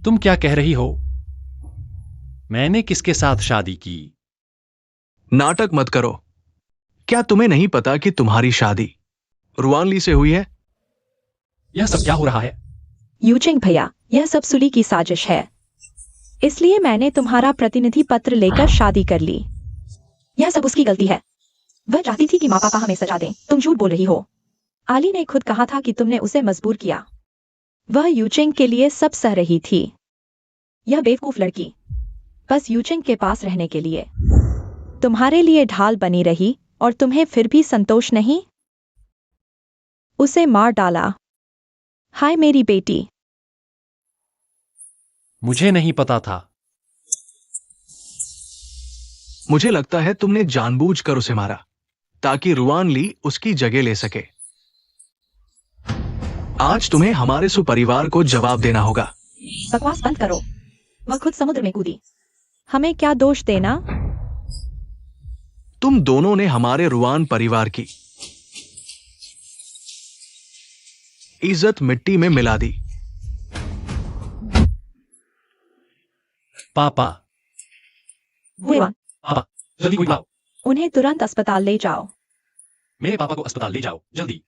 तुम क्या कह रही हो? मैंने किसके साथ शादी की? नाटक मत करो। क्या तुम्हें नहीं पता कि तुम्हारी शादी रुआनली से हुई है? यह सब क्या हो रहा है? यूजिन भैया, यह सब सुली की साजिश है। इसलिए मैंने तुम्हारा प्रतिनिधि पत्र लेकर शादी कर ली। यह सब उसकी गलती है। वह चाहती थी कि माँ पापा हमें सजा दें। तुम झूठ बोल रही हो। आली ने खुद कहा था कि तुमने उसे मजबूर किया। वह यूजिन के लिए सब सह रही थी। यह बेवकूफ लड़की बस यूजिन के पास रहने के लिए तुम्हारे लिए ढाल बनी रही और तुम्हें फिर भी संतोष नहीं? उसे मार डाला। हाय मेरी बेटी। मुझे नहीं पता था। मुझे लगता है तुमने जानबूझकर उसे मारा ताकि रुआनली उसकी जगह ले सके। आज तुम्हें हमारे सुपरिवार को जवाब देना होगा। बकवास बंद करो। वह खुद समुद्र में कूदी। हमें क्या दोष देना? तुम दोनों ने हमारे रुआन परिवार की इज्जत मिट्टी में मिला दी। पापा, पापा, जल्दी कोई लाओ। उन्हें तुरंत अस्पताल ले जाओ। मेरे पापा को अस्पताल ले जाओ, जल्दी।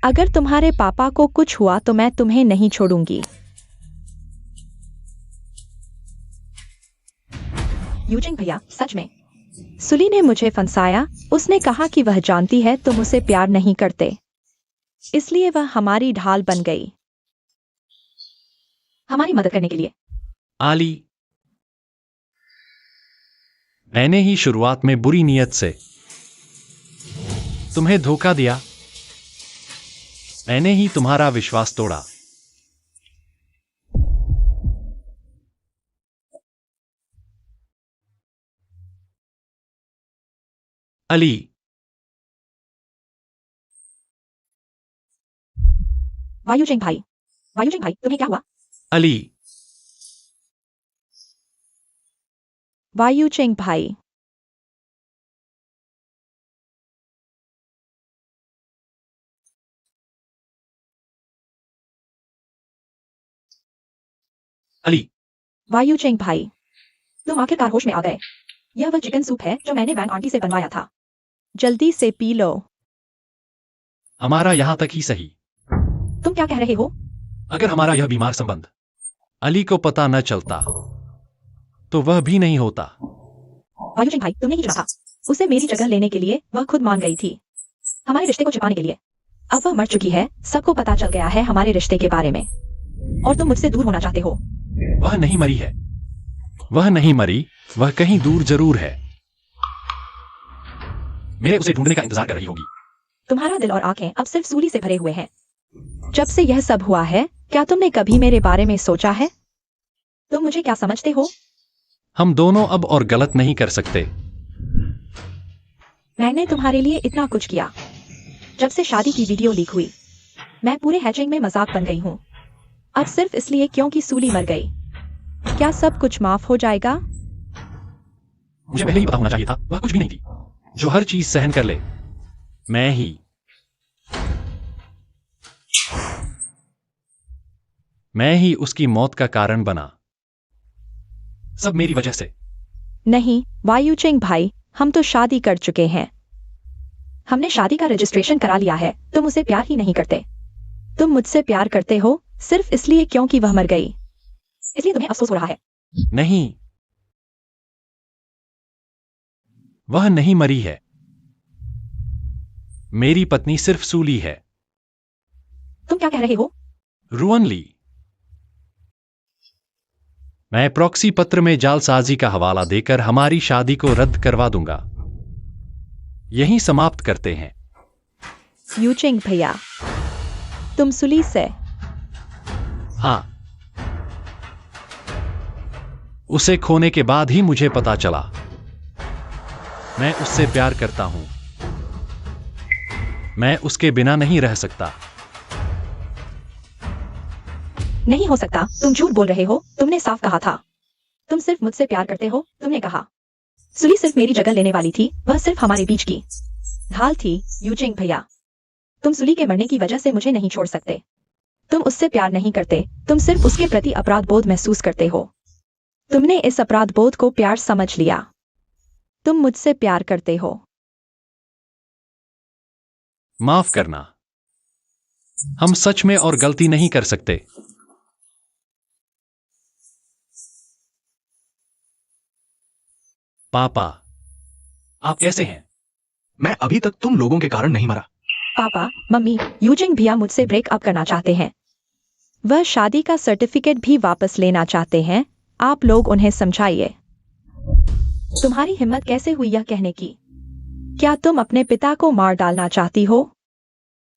अगर तुम्हारे पापा को कुछ हुआ तो मैं तुम्हें नहीं छोड़ूंगी। यूजिन भैया, सच में सुली ने मुझे फंसाया। उसने कहा कि वह जानती है तुम उसे प्यार नहीं करते, इसलिए वह हमारी ढाल बन गई। हमारी मदद करने के लिए। आली, मैंने ही शुरुआत में बुरी नीयत से तुम्हें धोखा दिया। मैंने ही तुम्हारा विश्वास तोड़ा। अली, वायुचेंग भाई, तुम्हें क्या हुआ? अली, वायुचेंग भाई, अली, वायुचेंग भाई, तुम आखिरकार होश में आ गए। यह वह चिकन सूप है जो मैंने वैन आंटी से बनवाया था। जल्दी से पी लो। हमारा यहां तक ही सही। तुम क्या कह रहे हो? अगर हमारा यह बीमार संबंध अली को पता न चलता तो वह भी नहीं होता। वायुचेंग भाई, तुमने ही चुना था। उसे मेरी जगह लेने के लिए वह खुद मान गई थी, हमारे रिश्ते को छिपाने के लिए। अब वह मर चुकी है, सबको पता चल गया है हमारे रिश्ते के बारे में, और तुम मुझसे दूर होना चाहते हो। वह नहीं मरी है। वह नहीं मरी, वह कहीं दूर जरूर है। मेरे उसे ढूंढने का इंतजार कर रही होगी। तुम्हारा दिल और आंखें अब सिर्फ सूली से भरे हुए हैं। जब से यह सब हुआ है, क्या तुमने कभी मेरे बारे में सोचा है? तुम मुझे क्या समझते हो? हम दोनों अब और गलत नहीं कर सकते। मैंने तुम्हारे लिए इतना कुछ किया, जब से शादी की वीडियो लीक हुई मैं पूरे हैचिंग में मजाक बन गई हूँ। अब सिर्फ इसलिए क्योंकि सूली मर गई। क्या सब कुछ माफ हो जाएगा? मुझे पहले ही पता होना चाहिए था, वह कुछ भी नहीं थी जो हर चीज सहन कर ले। मैं ही उसकी मौत का कारण बना। सब मेरी वजह से। नहीं वायुचेंग भाई, हम तो शादी कर चुके हैं। हमने शादी का रजिस्ट्रेशन करा लिया है। तुम उसे प्यार ही नहीं करते। तुम मुझसे प्यार करते हो सिर्फ इसलिए क्योंकि वह मर गई, इसलिए तुम्हें अफसोस हो रहा है। नहीं, वह नहीं मरी है। मेरी पत्नी सिर्फ सूली है। तुम क्या कह रहे हो? रुअन ली, मैं प्रॉक्सी पत्र में जालसाजी का हवाला देकर हमारी शादी को रद्द करवा दूंगा। यहीं समाप्त करते हैं। यूचेंग भैया, तुम सुली से? हाँ, उसे खोने के बाद ही मुझे पता चला। मैं उससे प्यार करता हूं। मैं उसके बिना नहीं रह सकता। नहीं हो सकता, तुम झूठ बोल रहे हो। तुमने साफ कहा था तुम सिर्फ मुझसे प्यार करते हो। तुमने कहा सुली सिर्फ मेरी जगह लेने वाली थी, वह सिर्फ हमारे बीच की ढाल थी। यूचेंग भैया, तुम सुली के मरने की वजह से मुझे नहीं छोड़ सकते। तुम उससे प्यार नहीं करते, तुम सिर्फ उसके प्रति अपराध बोध महसूस करते हो। तुमने इस अपराध बोध को प्यार समझ लिया। तुम मुझसे प्यार करते हो। माफ करना, हम सच में और गलती नहीं कर सकते। पापा, आप कैसे हैं? मैं अभी तक तुम लोगों के कारण नहीं मरा। पापा मम्मी, यूजिंग भैया मुझसे ब्रेकअप करना चाहते हैं। वह शादी का सर्टिफिकेट भी वापस लेना चाहते हैं। आप लोग उन्हें समझाइए। तुम्हारी हिम्मत कैसे हुई यह कहने की? क्या तुम अपने पिता को मार डालना चाहती हो?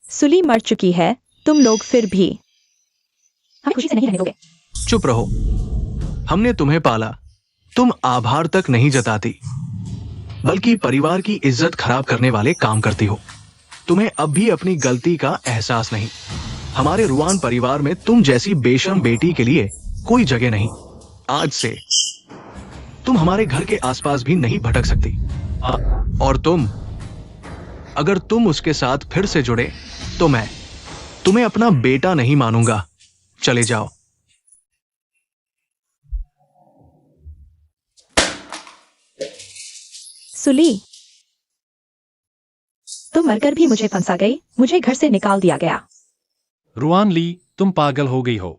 सुली मर चुकी है, तुम लोग फिर भी हमें खुशी से नहीं रहने दोगे। चुप रहो, हमने तुम्हें पाला। तुम आभार तक नहीं जताती, बल्कि परिवार की इज्जत खराब करने वाले काम करती हो। तुम्हें अब भी अपनी गलती का एहसास नहीं। हमारे रुआन परिवार में तुम जैसी बेशर्म बेटी के लिए कोई जगह नहीं। आज से तुम हमारे घर के आसपास भी नहीं भटक सकती। और अगर तुम उसके साथ फिर से जुड़े तो मैं तुम्हें अपना बेटा नहीं मानूंगा। चले जाओ। सुली, तुम मरकर भी मुझे फंसा गई। मुझे घर से निकाल दिया गया। रुआन ली, तुम पागल हो गई हो।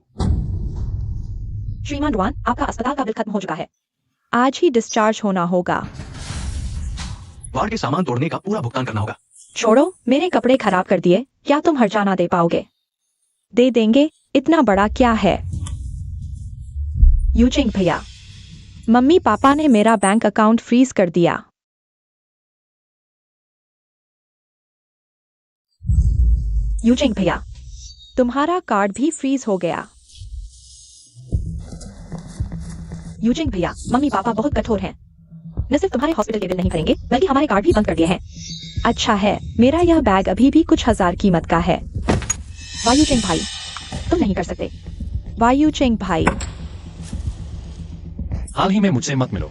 श्रीमान रुआन, आपका अस्पताल का बिल खत्म हो चुका है। आज ही डिस्चार्ज होना होगा। वार्ड के सामान तोड़ने का पूरा भुगतान करना होगा। छोड़ो, मेरे कपड़े खराब कर दिए। क्या तुम हर्जाना दे पाओगे? दे देंगे, इतना बड़ा क्या है। यूजिंग भैया, मम्मी पापा ने मेरा बैंक अकाउंट फ्रीज कर दिया। यूजिंग भैया, तुम्हारा कार्ड भी फ्रीज हो गया। यूजिंग भैया, मम्मी पापा बहुत कठोर हैं। न सिर्फ तुम्हारे हॉस्पिटल के बिल नहीं भरेंगे, बल्कि हमारे कार्ड भी बंद कर दिए हैं। अच्छा है, मेरा यह बैग अभी भी कुछ हजार कीमत का है। वायुचेंग भाई, तुम नहीं कर सकते। वायुचेंग भाई, हाल ही में मुझसे मत मिलो।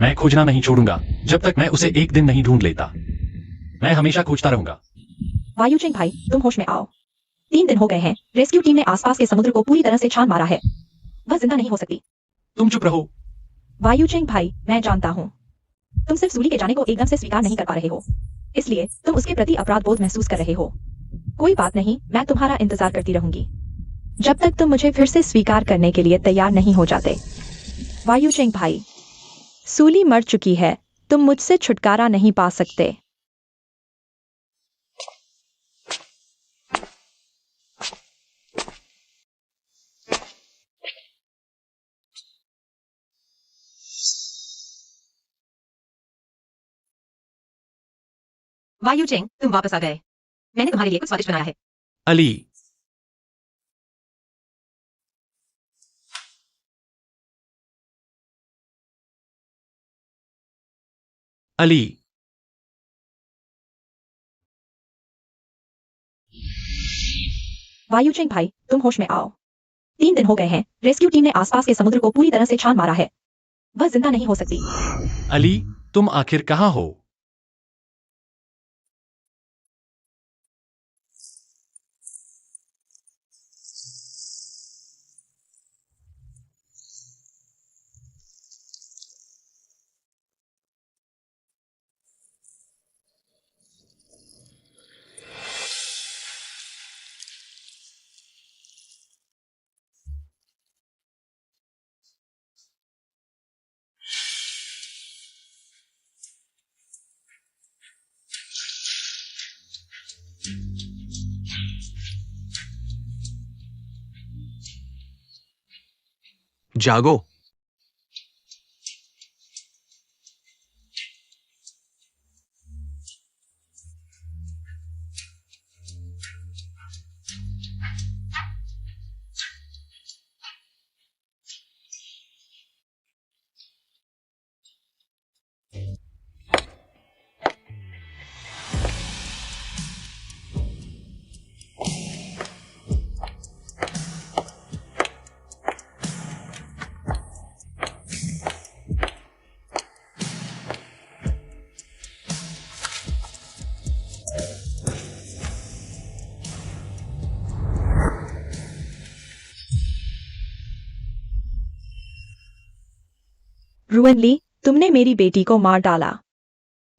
मैं खोजना नहीं छोड़ूंगा जब तक मैं उसे एक दिन नहीं ढूंढ लेता। मैं हमेशा खोजता रहूंगा। वायुचेंग भाई, तुम होश में आओ। 3 दिन हो गए हैं। रेस्क्यू टीम ने आसपास के समुद्र को पूरी तरह से छान मारा है। वह जिंदा नहीं हो सकती। तुम चुप रहो। वायुचेंग भाई, मैं जानता हूँ तुम सिर्फ सूली के जाने को एकदम से स्वीकार नहीं कर पा रहे हो, इसलिए तुम उसके प्रति अपराध बोध महसूस कर रहे हो। कोई बात नहीं, मैं तुम्हारा इंतजार करती रहूंगी जब तक तुम मुझे फिर से स्वीकार करने के लिए तैयार नहीं हो जाते। वायुचेंग भाई, सूली मर चुकी है। तुम मुझसे छुटकारा नहीं पा सकते। वायुचेंग, तुम वापस आ गए। मैंने तुम्हारे लिए कुछ स्वादिष्ट बनाया है। अली, अली, वायुचेंग भाई, तुम होश में आओ। 3 दिन हो गए हैं, रेस्क्यू टीम ने आसपास के समुद्र को पूरी तरह से छान मारा है। वह जिंदा नहीं हो सकती। अली, तुम आखिर कहाँ हो? जागो। रुएन ली, तुमने मेरी बेटी को मार डाला।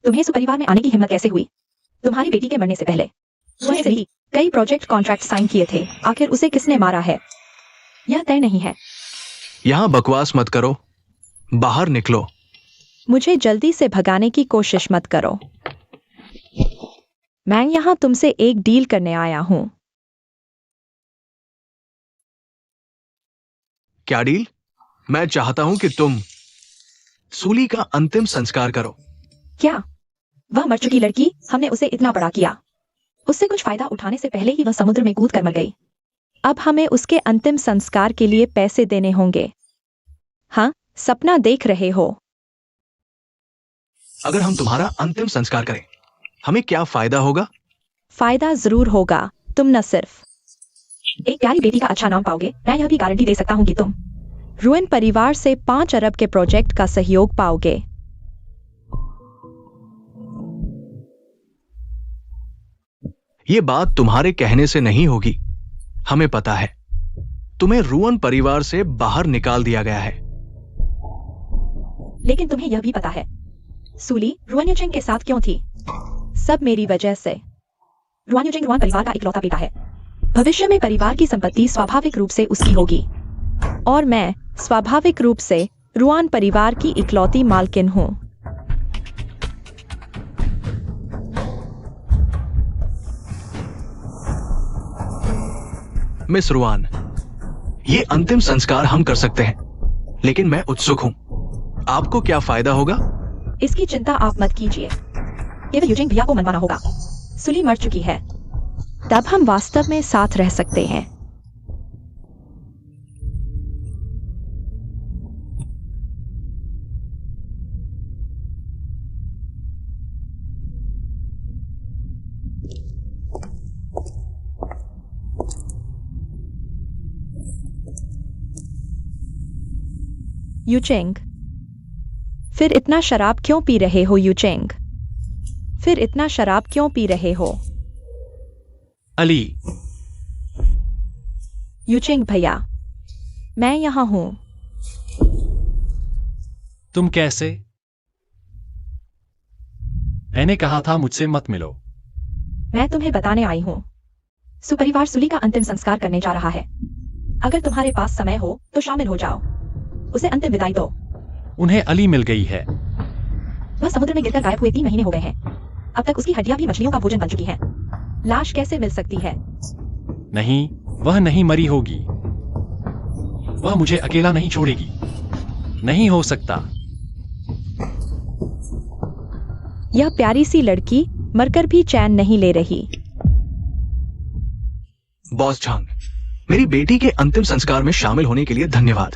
तुम्हें सुपरिवार में आने की हिम्मत कैसे हुई? तुम्हारी बेटी के मरने से पहले रुएन ली, कई प्रोजेक्ट कॉन्ट्रैक्ट साइन किए थे। आखिर उसे किसने मारा है, यह तय नहीं है। यहां बकवास मत करो, बाहर निकलो। मुझे जल्दी से भगाने की कोशिश मत करो। मैं यहां तुमसे एक डील करने आया हूं। क्या डील? मैं चाहता हूं कि तुम सूली का अंतिम संस्कार करो। क्या? वह मर चुकी लड़की, हमने उसे इतना बड़ा किया। उससे कुछ फायदा उठाने से पहले ही वह समुद्र में कूद कर मर गई। अब हमें उसके अंतिम संस्कार के लिए पैसे देने होंगे। हाँ, सपना देख रहे हो? अगर हम तुम्हारा अंतिम संस्कार करें, हमें क्या फायदा होगा? फायदा जरूर होगा। तुम न सिर्फ एक प्यारी बेटी का अच्छा नाम पाओगे, मैं यह भी गारंटी दे सकता हूं कि तुम रुएन परिवार से 5 अरब के प्रोजेक्ट का सहयोग पाओगे। ये बात तुम्हारे कहने से नहीं होगी, हमें पता है। तुम्हें रुएन परिवार से बाहर निकाल दिया गया है। लेकिन तुम्हें यह भी पता है सूली रुआन्युचेंग के साथ क्यों थी? सब मेरी वजह से। रुआन्युचेंग रुआन परिवार का इकलौता बेटा है। भविष्य में परिवार की संपत्ति स्वाभाविक रूप से उसकी होगी, और मैं स्वाभाविक रूप से रुआन परिवार की इकलौती मालकिन हूं। मिस रुआन, ये अंतिम संस्कार हम कर सकते हैं, लेकिन मैं उत्सुक हूं, आपको क्या फायदा होगा? इसकी चिंता आप मत कीजिए। केवल यूजिंग भैया को मनवाना होगा। सुली मर चुकी है, तब हम वास्तव में साथ रह सकते हैं। यूचेंग, फिर इतना शराब क्यों पी रहे हो? यूचेंग, फिर इतना शराब क्यों पी रहे हो? अली, यूचेंग भैया, मैं यहां हूं। तुम कैसे? मैंने कहा था मुझसे मत मिलो। मैं तुम्हें बताने आई हूं। सुपरिवार सुली का अंतिम संस्कार करने जा रहा है। अगर तुम्हारे पास समय हो तो शामिल हो जाओ। उसे अंतिम विदाई दो। उन्हें अली मिल गई है। वह समुद्र में गिरकर गायब हुए 3 महीने हो गए हैं। अब तक उसकी हड्डियां भी मछलियों का भोजन बन चुकी हैं। लाश कैसे मिल सकती है? नहीं, वह नहीं मरी होगी। वह मुझे अकेला नहीं छोड़ेगी। नहीं हो सकता। यह प्यारी सी लड़की मरकर भी चैन नहीं ले रही। बॉस चांग, मेरी बेटी के अंतिम संस्कार में शामिल होने के लिए धन्यवाद।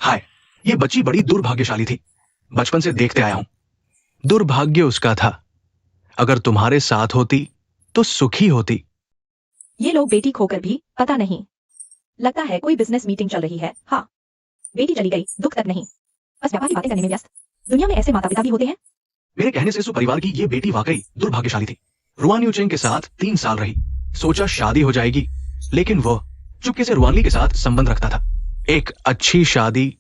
हाय, ये बच्ची बड़ी दुर्भाग्यशाली थी। बचपन से देखते आया हूं। दुर्भाग्य उसका था। अगर तुम्हारे साथ होती तो सुखी होती। ये लोग बेटी खोकर भी पता नहीं। लगता है कोई बिजनेस मीटिंग चल रही है। हाँ, बेटी चली गई, दुख तक नहीं, बस व्यापार की बातें करने में व्यस्त। दुनिया में ऐसे माता पिता भी होते हैं। मेरे कहने से सुपरिवार की ये बेटी वाकई दुर्भाग्यशाली थी। रुआन यूचेंग के साथ 3 साल रही, सोचा शादी हो जाएगी, लेकिन वो चुपके से रुआनली के साथ संबंध रखता था। एक अच्छी शादी,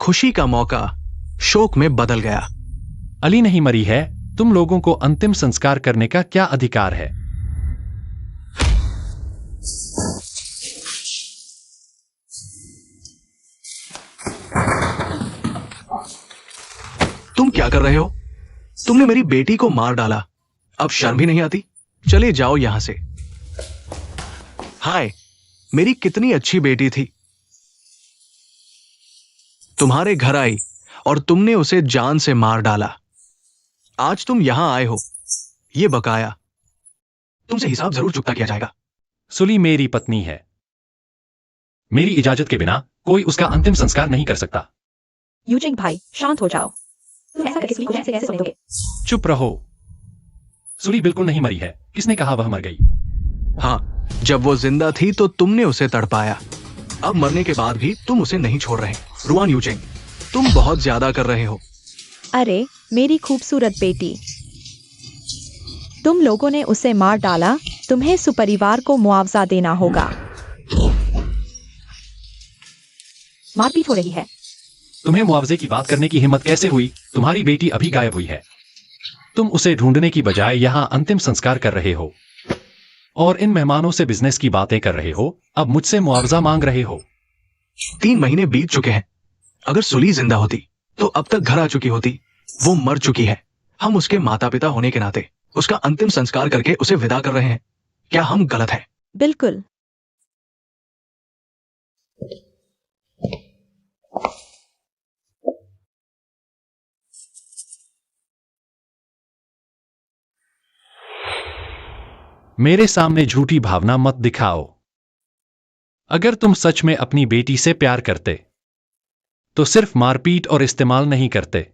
खुशी का मौका, शोक में बदल गया। अली नहीं मरी है, तुम लोगों को अंतिम संस्कार करने का क्या अधिकार है? तुम क्या कर रहे हो? तुमने मेरी बेटी को मार डाला, अब शर्म भी नहीं आती? चले जाओ यहां से। हाय, मेरी कितनी अच्छी बेटी थी। तुम्हारे घर आई और तुमने उसे जान से मार डाला। आज तुम यहां आए हो, ये बकाया, तुमसे हिसाब जरूर चुकता किया जाएगा। सुली मेरी पत्नी है, मेरी इजाजत के बिना कोई उसका अंतिम संस्कार नहीं कर सकता। यूचेंग भाई, शांत हो जाओ। तुम ऐसा करके सुली को कैसे सुने दोगे? चुप रहो। सुली बिल्कुल नहीं मरी है, किसने कहा वह मर गई? हाँ, जब वो जिंदा थी तो तुमने उसे तड़पाया, अब मरने के बाद भी तुम उसे नहीं छोड़ रहे। रुआन यूचेंग, तुम बहुत ज्यादा कर रहे हो। अरे मेरी खूबसूरत बेटी, तुम लोगों ने उसे मार डाला, तुम्हें सुपरिवार को मुआवजा देना होगा। मारपीट हो रही है। तुम्हें मुआवजे की बात करने की हिम्मत कैसे हुई? तुम्हारी बेटी अभी गायब हुई है, तुम उसे ढूंढने की बजाय यहां अंतिम संस्कार कर रहे हो और इन मेहमानों से बिजनेस की बातें कर रहे हो। अब मुझसे मुआवजा मांग रहे हो। 3 महीने बीत चुके हैं। अगर सुली जिंदा होती तो अब तक घर आ चुकी होती। वो मर चुकी है। हम उसके माता पिता होने के नाते उसका अंतिम संस्कार करके उसे विदा कर रहे हैं। क्या हम गलत हैं? बिल्कुल। मेरे सामने झूठी भावना मत दिखाओ। अगर तुम सच में अपनी बेटी से प्यार करते तो सिर्फ मारपीट और इस्तेमाल नहीं करते।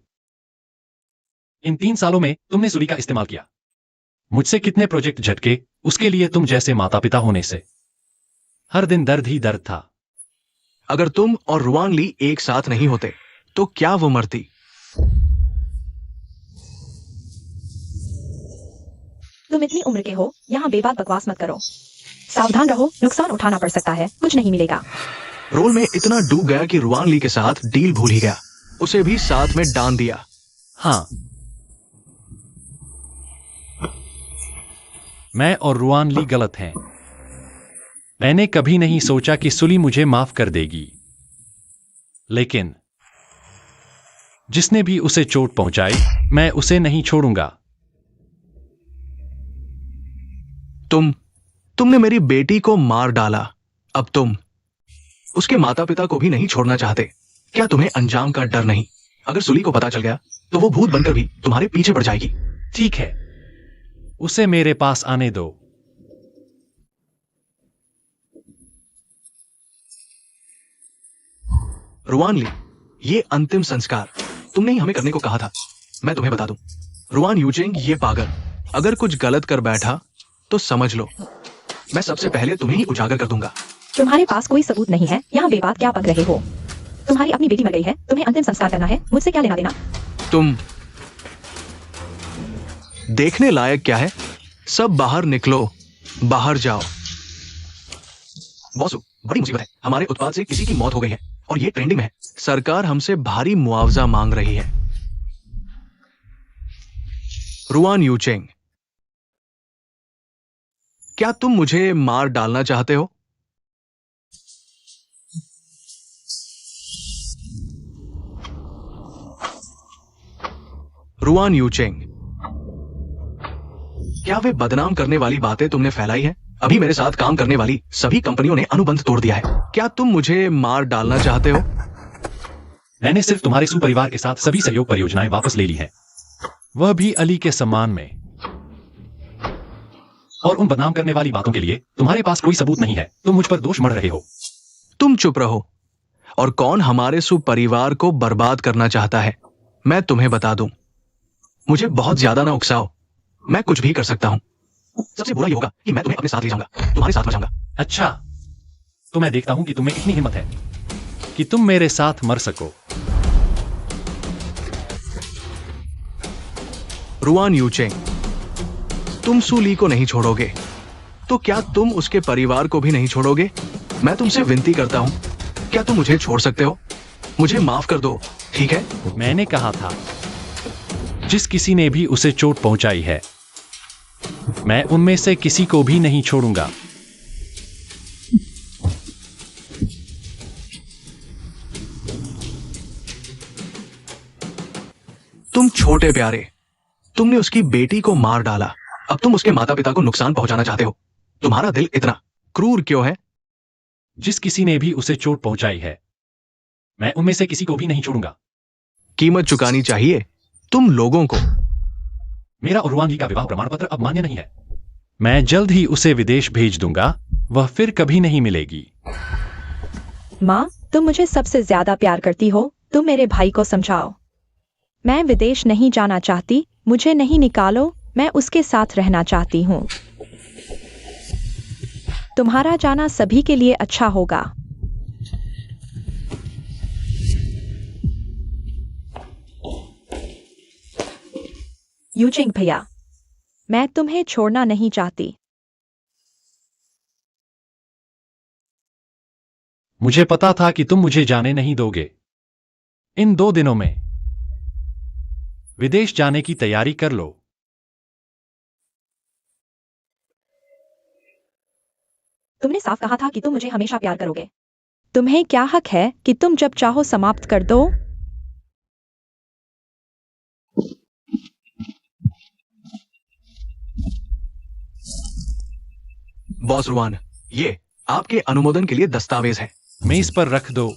इन 3 सालों में तुमने सुली का इस्तेमाल किया। मुझसे कितने प्रोजेक्ट झटके, उसके लिए तुम जैसे माता पिता होने से हर दिन दर्द ही दर्द था। अगर तुम और रुआन ली एक साथ नहीं होते तो क्या वो मरती? तुम इतनी उम्र के हो, यहाँ बेबात बकवास मत करो। सावधान रहो, नुकसान उठाना पड़ सकता है, कुछ नहीं मिलेगा। रोल में इतना डूब गया कि रुआन ली के साथ डील भूल ही गया, उसे भी साथ में डाल दिया। हाँ, मैं और रुआन ली गलत हैं। मैंने कभी नहीं सोचा कि सुली मुझे माफ कर देगी, लेकिन जिसने भी उसे चोट पहुंचाई, मैं उसे नहीं छोड़ूंगा। तुमने मेरी बेटी को मार डाला, अब तुम उसके माता पिता को भी नहीं छोड़ना चाहते। क्या तुम्हें अंजाम का डर नहीं? अगर सुली को पता चल गया तो वो भूत बनकर भी तुम्हारे पीछे पड़ जाएगी। ठीक है, उसे मेरे पास आने दो। रुआन ली, ये अंतिम संस्कार तुमने ही हमें करने को कहा था। मैं तुम्हें बता दूं, रुआन यूचेंग ये पागल अगर कुछ गलत कर बैठा तो समझ लो मैं सबसे पहले तुम्हें ही उजागर कर दूंगा। तुम्हारे पास कोई सबूत नहीं है, यहाँ बेबात क्या पक रहे हो? तुम्हारी अपनी बेटी मर गई है, तुम्हें अंतिम संस्कार करना है, मुझसे क्या लेना देना? तुम देखने लायक क्या है? सब बाहर निकलो, बाहर जाओ। बॉस, बड़ी मुसीबत है, हमारे उत्पाद से किसी की मौत हो गई है और ये ट्रेंडिंग में है। सरकार हमसे भारी मुआवजा मांग रही है। रुआन यूचेंग, क्या तुम मुझे मार डालना चाहते हो? रुआन यूचेंग, क्या वे बदनाम करने वाली बातें तुमने फैलाई हैं? अभी मेरे साथ काम करने वाली सभी कंपनियों ने अनुबंध तोड़ दिया है। क्या तुम मुझे मार डालना चाहते हो? मैंने सिर्फ तुम्हारे सुपरिवार के साथ सभी सहयोग परियोजनाएं वापस ले ली हैं, वह भी अली के सम्मान में। और उन बदनाम करने वाली बातों के लिए तुम्हारे पास कोई सबूत नहीं है। तुम मुझ पर दोष मढ़ रहे हो। तुम चुप रहो। और कौन हमारे सुपरिवार को बर्बाद करना चाहता है, मैं तुम्हें बता दूं। मुझे बहुत ज्यादा ना उकसाओ, मैं कुछ भी कर सकता हूं। सबसे बुरा ये होगा कि मैं तुम्हें अपने साथ ले जाऊंगा, तुम्हारे साथ मर जाऊंगा। अच्छा, तो मैं देखता हूं कि तुम्हें कितनी हिम्मत है कि तुम मेरे साथ मर सको। रुआन यूचेंग, तुम सुली को नहीं छोड़ोगे तो क्या तुम उसके परिवार को भी नहीं छोड़ोगे? मैं तुमसे विनती करता हूं, क्या तुम मुझे छोड़ सकते हो? मुझे माफ कर दो, ठीक है? मैंने कहा था, जिस किसी ने भी उसे चोट पहुंचाई है, मैं उनमें से किसी को भी नहीं छोड़ूंगा। तुम छोटे प्यारे, तुमने उसकी बेटी को मार डाला, अब तुम उसके माता पिता को नुकसान पहुंचाना चाहते हो। तुम्हारा दिल इतना क्रूर क्यों है? जिस किसी ने भी उसे चोट पहुंचाई है, मैं उनमें से किसी को भी नहीं छोड़ूंगा। कीमत चुकानी चाहिए तुम लोगों को। मेरा और रुआन ली का विवाह प्रमाण पत्र अब मान्य नहीं है। मैं जल्द ही उसे विदेश भेज दूंगा, वह फिर कभी नहीं मिलेगी। माँ, तुम मुझे सबसे ज्यादा प्यार करती हो, तुम मेरे भाई को समझाओ। मैं विदेश नहीं जाना चाहती, मुझे नहीं निकालो, मैं उसके साथ रहना चाहती हूँ। तुम्हारा जाना सभी के लिए अच्छा होगा। यूचिंग भैया, मैं तुम्हें छोड़ना नहीं चाहती। मुझे पता था कि तुम मुझे जाने नहीं दोगे। इन 2 दिनों में विदेश जाने की तैयारी कर लो। तुमने साफ कहा था कि तुम मुझे हमेशा प्यार करोगे। तुम्हें क्या हक है कि तुम जब चाहो समाप्त कर दो? बॉस रुआन, ये आपके अनुमोदन के लिए दस्तावेज है। मेज पर रख दो।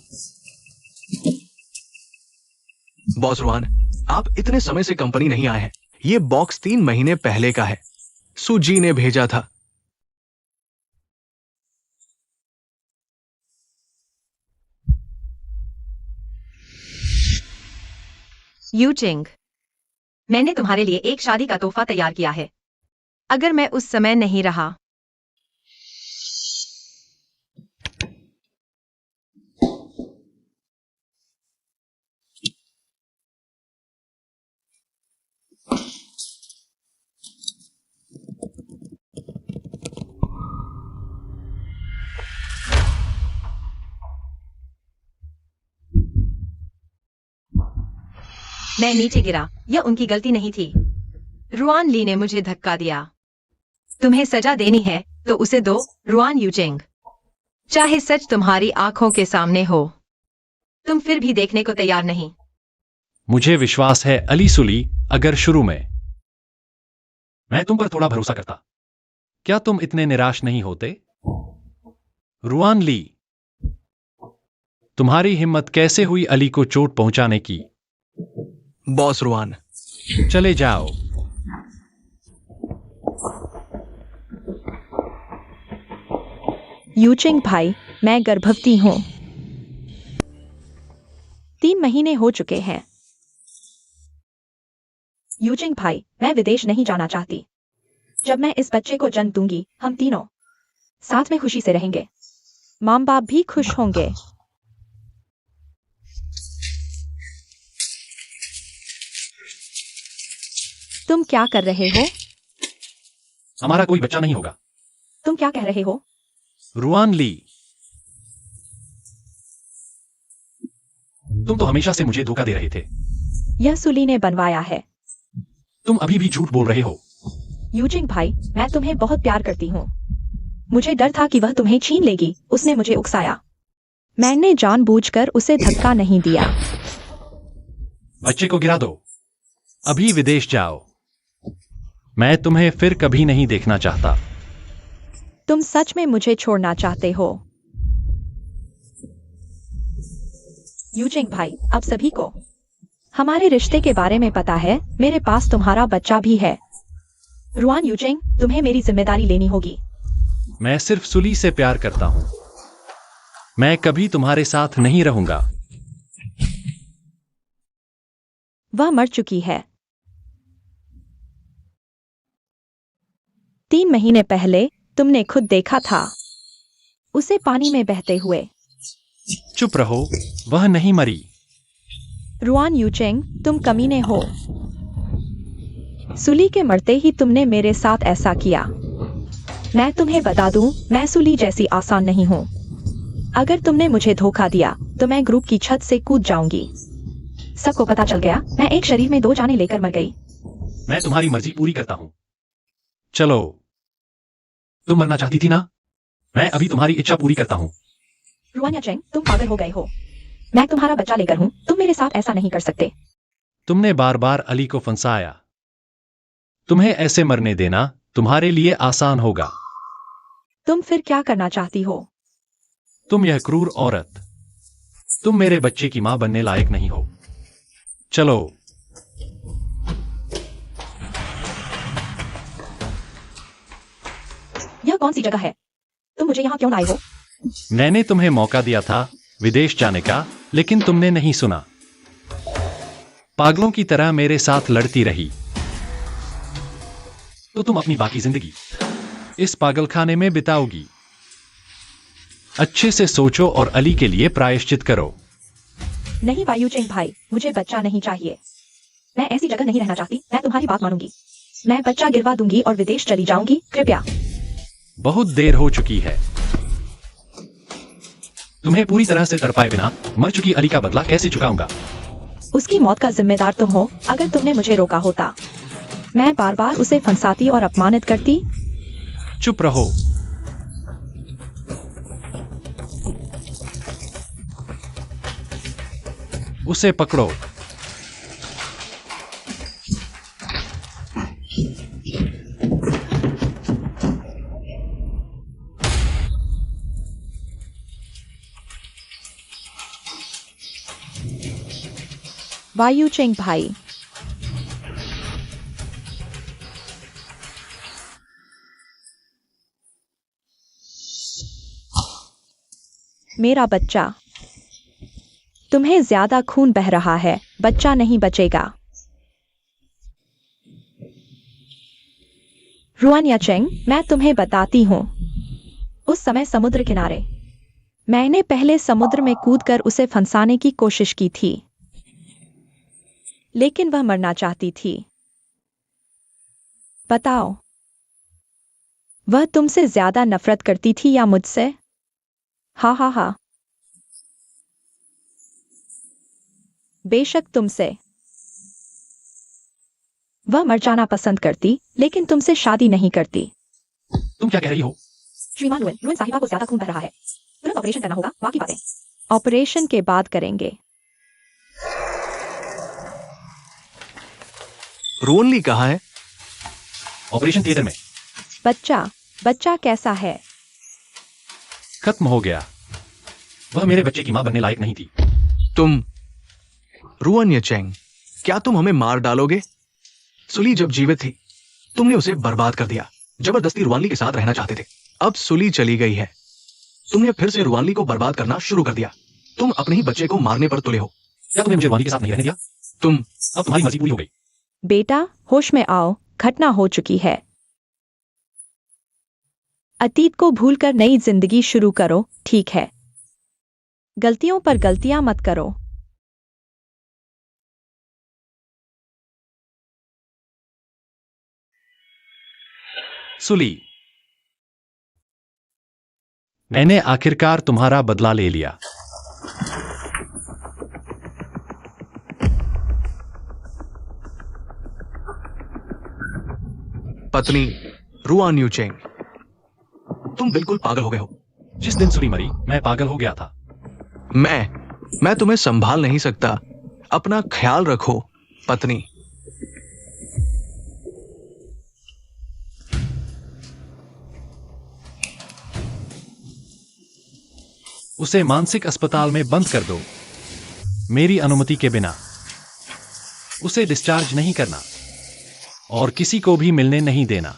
बॉस रुआन, आप इतने समय से कंपनी नहीं आए हैं। ये बॉक्स 3 महीने पहले का है, सुजी ने भेजा था। यूचिंग, मैंने तुम्हारे लिए एक शादी का तोहफा तैयार किया है। अगर मैं उस समय नहीं रहा, मैं नीचे गिरा, यह उनकी गलती नहीं थी। रुआन ली ने मुझे धक्का दिया। तुम्हें सजा देनी है तो उसे दो, रुआन यूचिंग। चाहे सच तुम्हारी आंखों के सामने हो, तुम फिर भी देखने को तैयार नहीं। मुझे विश्वास है अली सुली, अगर शुरू में मैं तुम पर थोड़ा भरोसा करता, क्या तुम इतने निराश नहीं होते? रुआन ली, तुम्हारी हिम्मत कैसे हुई अली को चोट पहुंचाने की? बॉस रुआन, चले जाओ। यूचिंग भाई, मैं गर्भवती हूँ। 3 महीने हो चुके हैं। यूचिंग भाई, मैं विदेश नहीं जाना चाहती। जब मैं इस बच्चे को जन्म दूंगी, हम तीनों साथ में खुशी से रहेंगे। माँ बाप भी खुश होंगे। तुम क्या कर रहे हो? हमारा कोई बच्चा नहीं होगा। तुम क्या कह रहे हो? रुआन ली, तुम तो हमेशा से मुझे धोखा दे रहे थे। यह सुली ने बनवाया है। तुम अभी भी झूठ बोल रहे हो। यूजिंग भाई, मैं तुम्हें बहुत प्यार करती हूँ। मुझे डर था कि वह तुम्हें छीन लेगी, उसने मुझे उकसाया। मैंने जानबूझकर उसे धक्का नहीं दिया। बच्चे को गिरा दो, अभी विदेश जाओ। मैं तुम्हें फिर कभी नहीं देखना चाहता। तुम सच में मुझे छोड़ना चाहते हो? यूजिंग भाई, अब सभी को हमारे रिश्ते के बारे में पता है। मेरे पास तुम्हारा बच्चा भी है। रुआन यूजिंग, तुम्हें मेरी जिम्मेदारी लेनी होगी। मैं सिर्फ सुली से प्यार करता हूं। मैं कभी तुम्हारे साथ नहीं रहूंगा। वह मर चुकी है। 3 महीने पहले तुमने खुद देखा था उसे पानी में बहते हुए। चुप रहो, वह नहीं मरी। रुआन यूचेंग, तुम कमीने हो। सुली के मरते ही तुमने मेरे साथ ऐसा किया। मैं तुम्हें बता दूं, मैं सुली जैसी आसान नहीं हूं। अगर तुमने मुझे धोखा दिया तो मैं ग्रुप की छत से कूद जाऊंगी। सबको पता चल गया, मैं एक शरीर में 2 जानें लेकर मर गई। मैं तुम्हारी मर्जी पूरी करता हूं। चलो, तुम मरना चाहती थी ना? मैं अभी तुम्हारी इच्छा पूरी करता हूं। रुआन याचेंग, तुम पागल हो गए हो। मैं तुम्हारा बच्चा लेकर हूं, तुम मेरे साथ ऐसा नहीं कर सकते। तुमने बार बार अली को फंसाया। तुम्हें ऐसे मरने देना तुम्हारे लिए आसान होगा। तुम फिर क्या करना चाहती हो? तुम यह क्रूर औरत, तुम मेरे बच्चे की मां बनने लायक नहीं हो। चलो। यह कौन सी जगह है? तुम मुझे यहाँ क्यों लाए हो? मैंने तुम्हें मौका दिया था विदेश जाने का, लेकिन तुमने नहीं सुना। पागलों की तरह मेरे साथ लड़ती रही। तो तुम अपनी बाकी जिंदगी इस पागलखाने में बिताओगी। अच्छे से सोचो और अली के लिए प्रायश्चित करो। नहीं वायुचेंग भाई, मुझे बच्चा नहीं चाहिए। मैं ऐसी जगह नहीं रहना चाहती। मैं तुम्हारी बात मानूंगी। मैं बच्चा गिरवा दूंगी और विदेश चली जाऊंगी। कृपया। बहुत देर हो चुकी है। तुम्हें पूरी तरह से तड़पाए बिना मर चुकी अली का बदला कैसे चुकाऊंगा? उसकी मौत का जिम्मेदार तुम हो। अगर तुमने मुझे रोका होता, मैं बार बार उसे फंसाती और अपमानित करती। चुप रहो। उसे पकड़ो। वायुचेंग भाई, मेरा बच्चा। तुम्हें ज्यादा खून बह रहा है, बच्चा नहीं बचेगा। रुआन याचेंग, मैं तुम्हें बताती हूँ। उस समय समुद्र किनारे मैंने पहले समुद्र में कूदकर उसे फंसाने की कोशिश की थी, लेकिन वह मरना चाहती थी। बताओ, वह तुमसे ज्यादा नफरत करती थी या मुझसे? हा हा हा। बेशक तुमसे। वह मर जाना पसंद करती, लेकिन तुमसे शादी नहीं करती। तुम क्या कह रही हो? श्रीमान लुएन साहिबा को ज्यादा खून बह रहा है। तुरंत ऑपरेशन करना होगा, बाकी बातें ऑपरेशन के बाद करेंगे। रोनली कहाँ है? ऑपरेशन थिएटर में। बच्चा कैसा है? खत्म हो गया। वह मेरे बच्चे की मां बनने लायक नहीं थी। तुम रुआन याचेंग, क्या तुम हमें मार डालोगे? सुली जब जीवित थी तुमने उसे बर्बाद कर दिया। जबरदस्ती रुआनली के साथ रहना चाहते थे। अब सुली चली गई है, तुमने फिर से रुआनली को बर्बाद करना शुरू कर दिया। तुम अपने ही बच्चे को मारने पर तुले हो। क्या तुमने मुझे रुआनली के साथ नहीं रहने दिया? अब तुम्हारी मर्जी पूरी हो गई। बेटा, होश में आओ, घटना हो चुकी है। अतीत को भूलकर नई जिंदगी शुरू करो, ठीक है? गलतियों पर गलतियां मत करो। सुली, मैंने आखिरकार तुम्हारा बदला ले लिया। पत्नी रुआन यूचेंग, तुम बिल्कुल पागल हो गए हो। जिस दिन सुली मरी मैं पागल हो गया था। मैं तुम्हें संभाल नहीं सकता। अपना ख्याल रखो पत्नी। उसे मानसिक अस्पताल में बंद कर दो, मेरी अनुमति के बिना। उसे डिस्चार्ज नहीं करना और किसी को भी मिलने नहीं देना।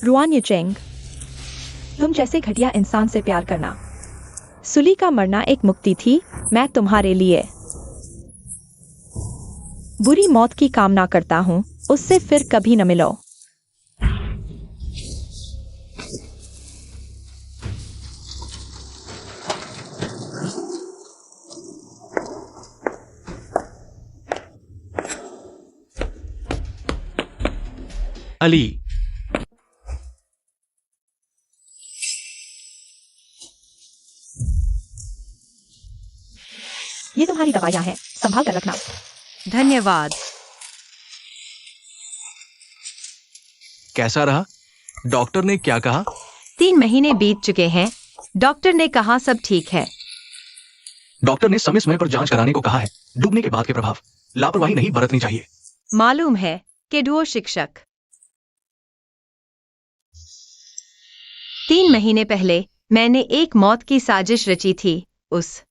रुआन याचेंग, तुम जैसे घटिया इंसान से प्यार करना। सुली का मरना एक मुक्ति थी, मैं तुम्हारे लिए। बुरी मौत की कामना करता हूँ, उससे फिर कभी न मिलो। अली, ये तुम्हारी दवाइयाँ हैं, संभाल कर रखना। धन्यवाद। कैसा रहा? डॉक्टर ने क्या कहा? 3 महीने बीत चुके हैं। डॉक्टर ने कहा सब ठीक है। डॉक्टर ने समय समय पर जांच कराने को कहा है। डूबने के बाद के प्रभाव, लापरवाही नहीं बरतनी चाहिए। मालूम है, केडुओ शिक्षक। 3 महीने पहले मैंने एक मौत की साजिश रची थी उस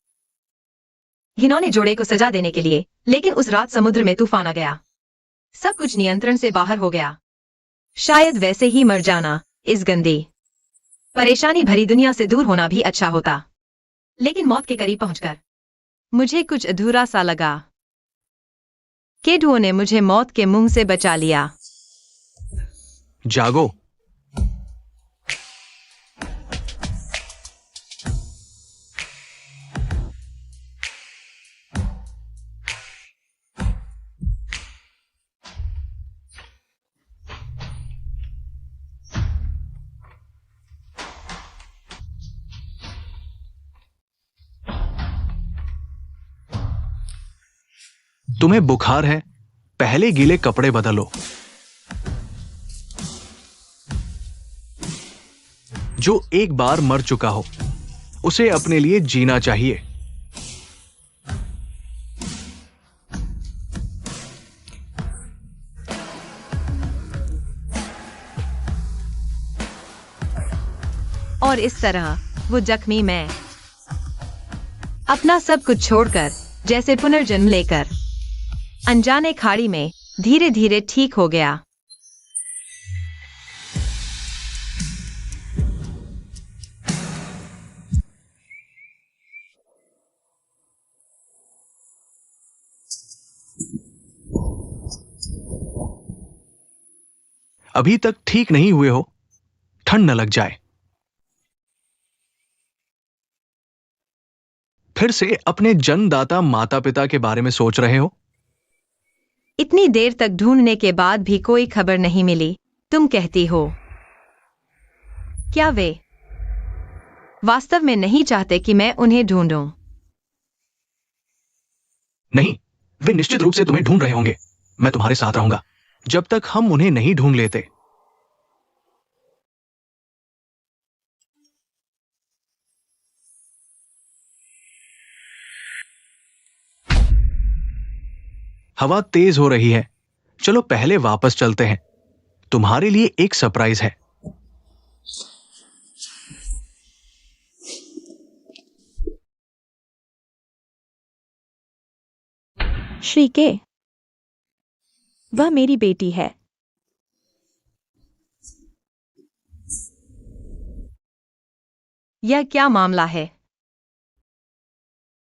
घिनौने जोड़े को सजा देने के लिए, लेकिन उस रात समुद्र में तूफान आ गया। सब कुछ नियंत्रण से बाहर हो गया। शायद वैसे ही मर जाना, इस गंदी परेशानी भरी दुनिया से दूर होना भी अच्छा होता। लेकिन मौत के करीब पहुंचकर मुझे कुछ अधूरा सा लगा। केडुओ ने मुझे मौत के मुंह से बचा लिया। जागो। तुम्हें बुखार है, पहले गीले कपड़े बदलो। जो एक बार मर चुका हो, उसे अपने लिए जीना चाहिए। और इस तरह वो जख्मी मैं अपना सब कुछ छोड़कर, जैसे पुनर्जन्म लेकर, अनजाने खाड़ी में धीरे धीरे ठीक हो गया। अभी तक ठीक नहीं हुए हो, ठंड न लग जाए। फिर से अपने जन्मदाता माता पिता के बारे में सोच रहे हो? इतनी देर तक ढूंढने के बाद भी कोई खबर नहीं मिली। तुम कहती हो, क्या वे वास्तव में नहीं चाहते कि मैं उन्हें ढूंढूं? नहीं, वे निश्चित रूप से तुम्हें ढूंढ रहे होंगे। मैं तुम्हारे साथ रहूंगा जब तक हम उन्हें नहीं ढूंढ लेते। हवा तेज हो रही है, चलो पहले वापस चलते हैं। तुम्हारे लिए एक सरप्राइज है। श्रीके, वह मेरी बेटी है। यह क्या मामला है?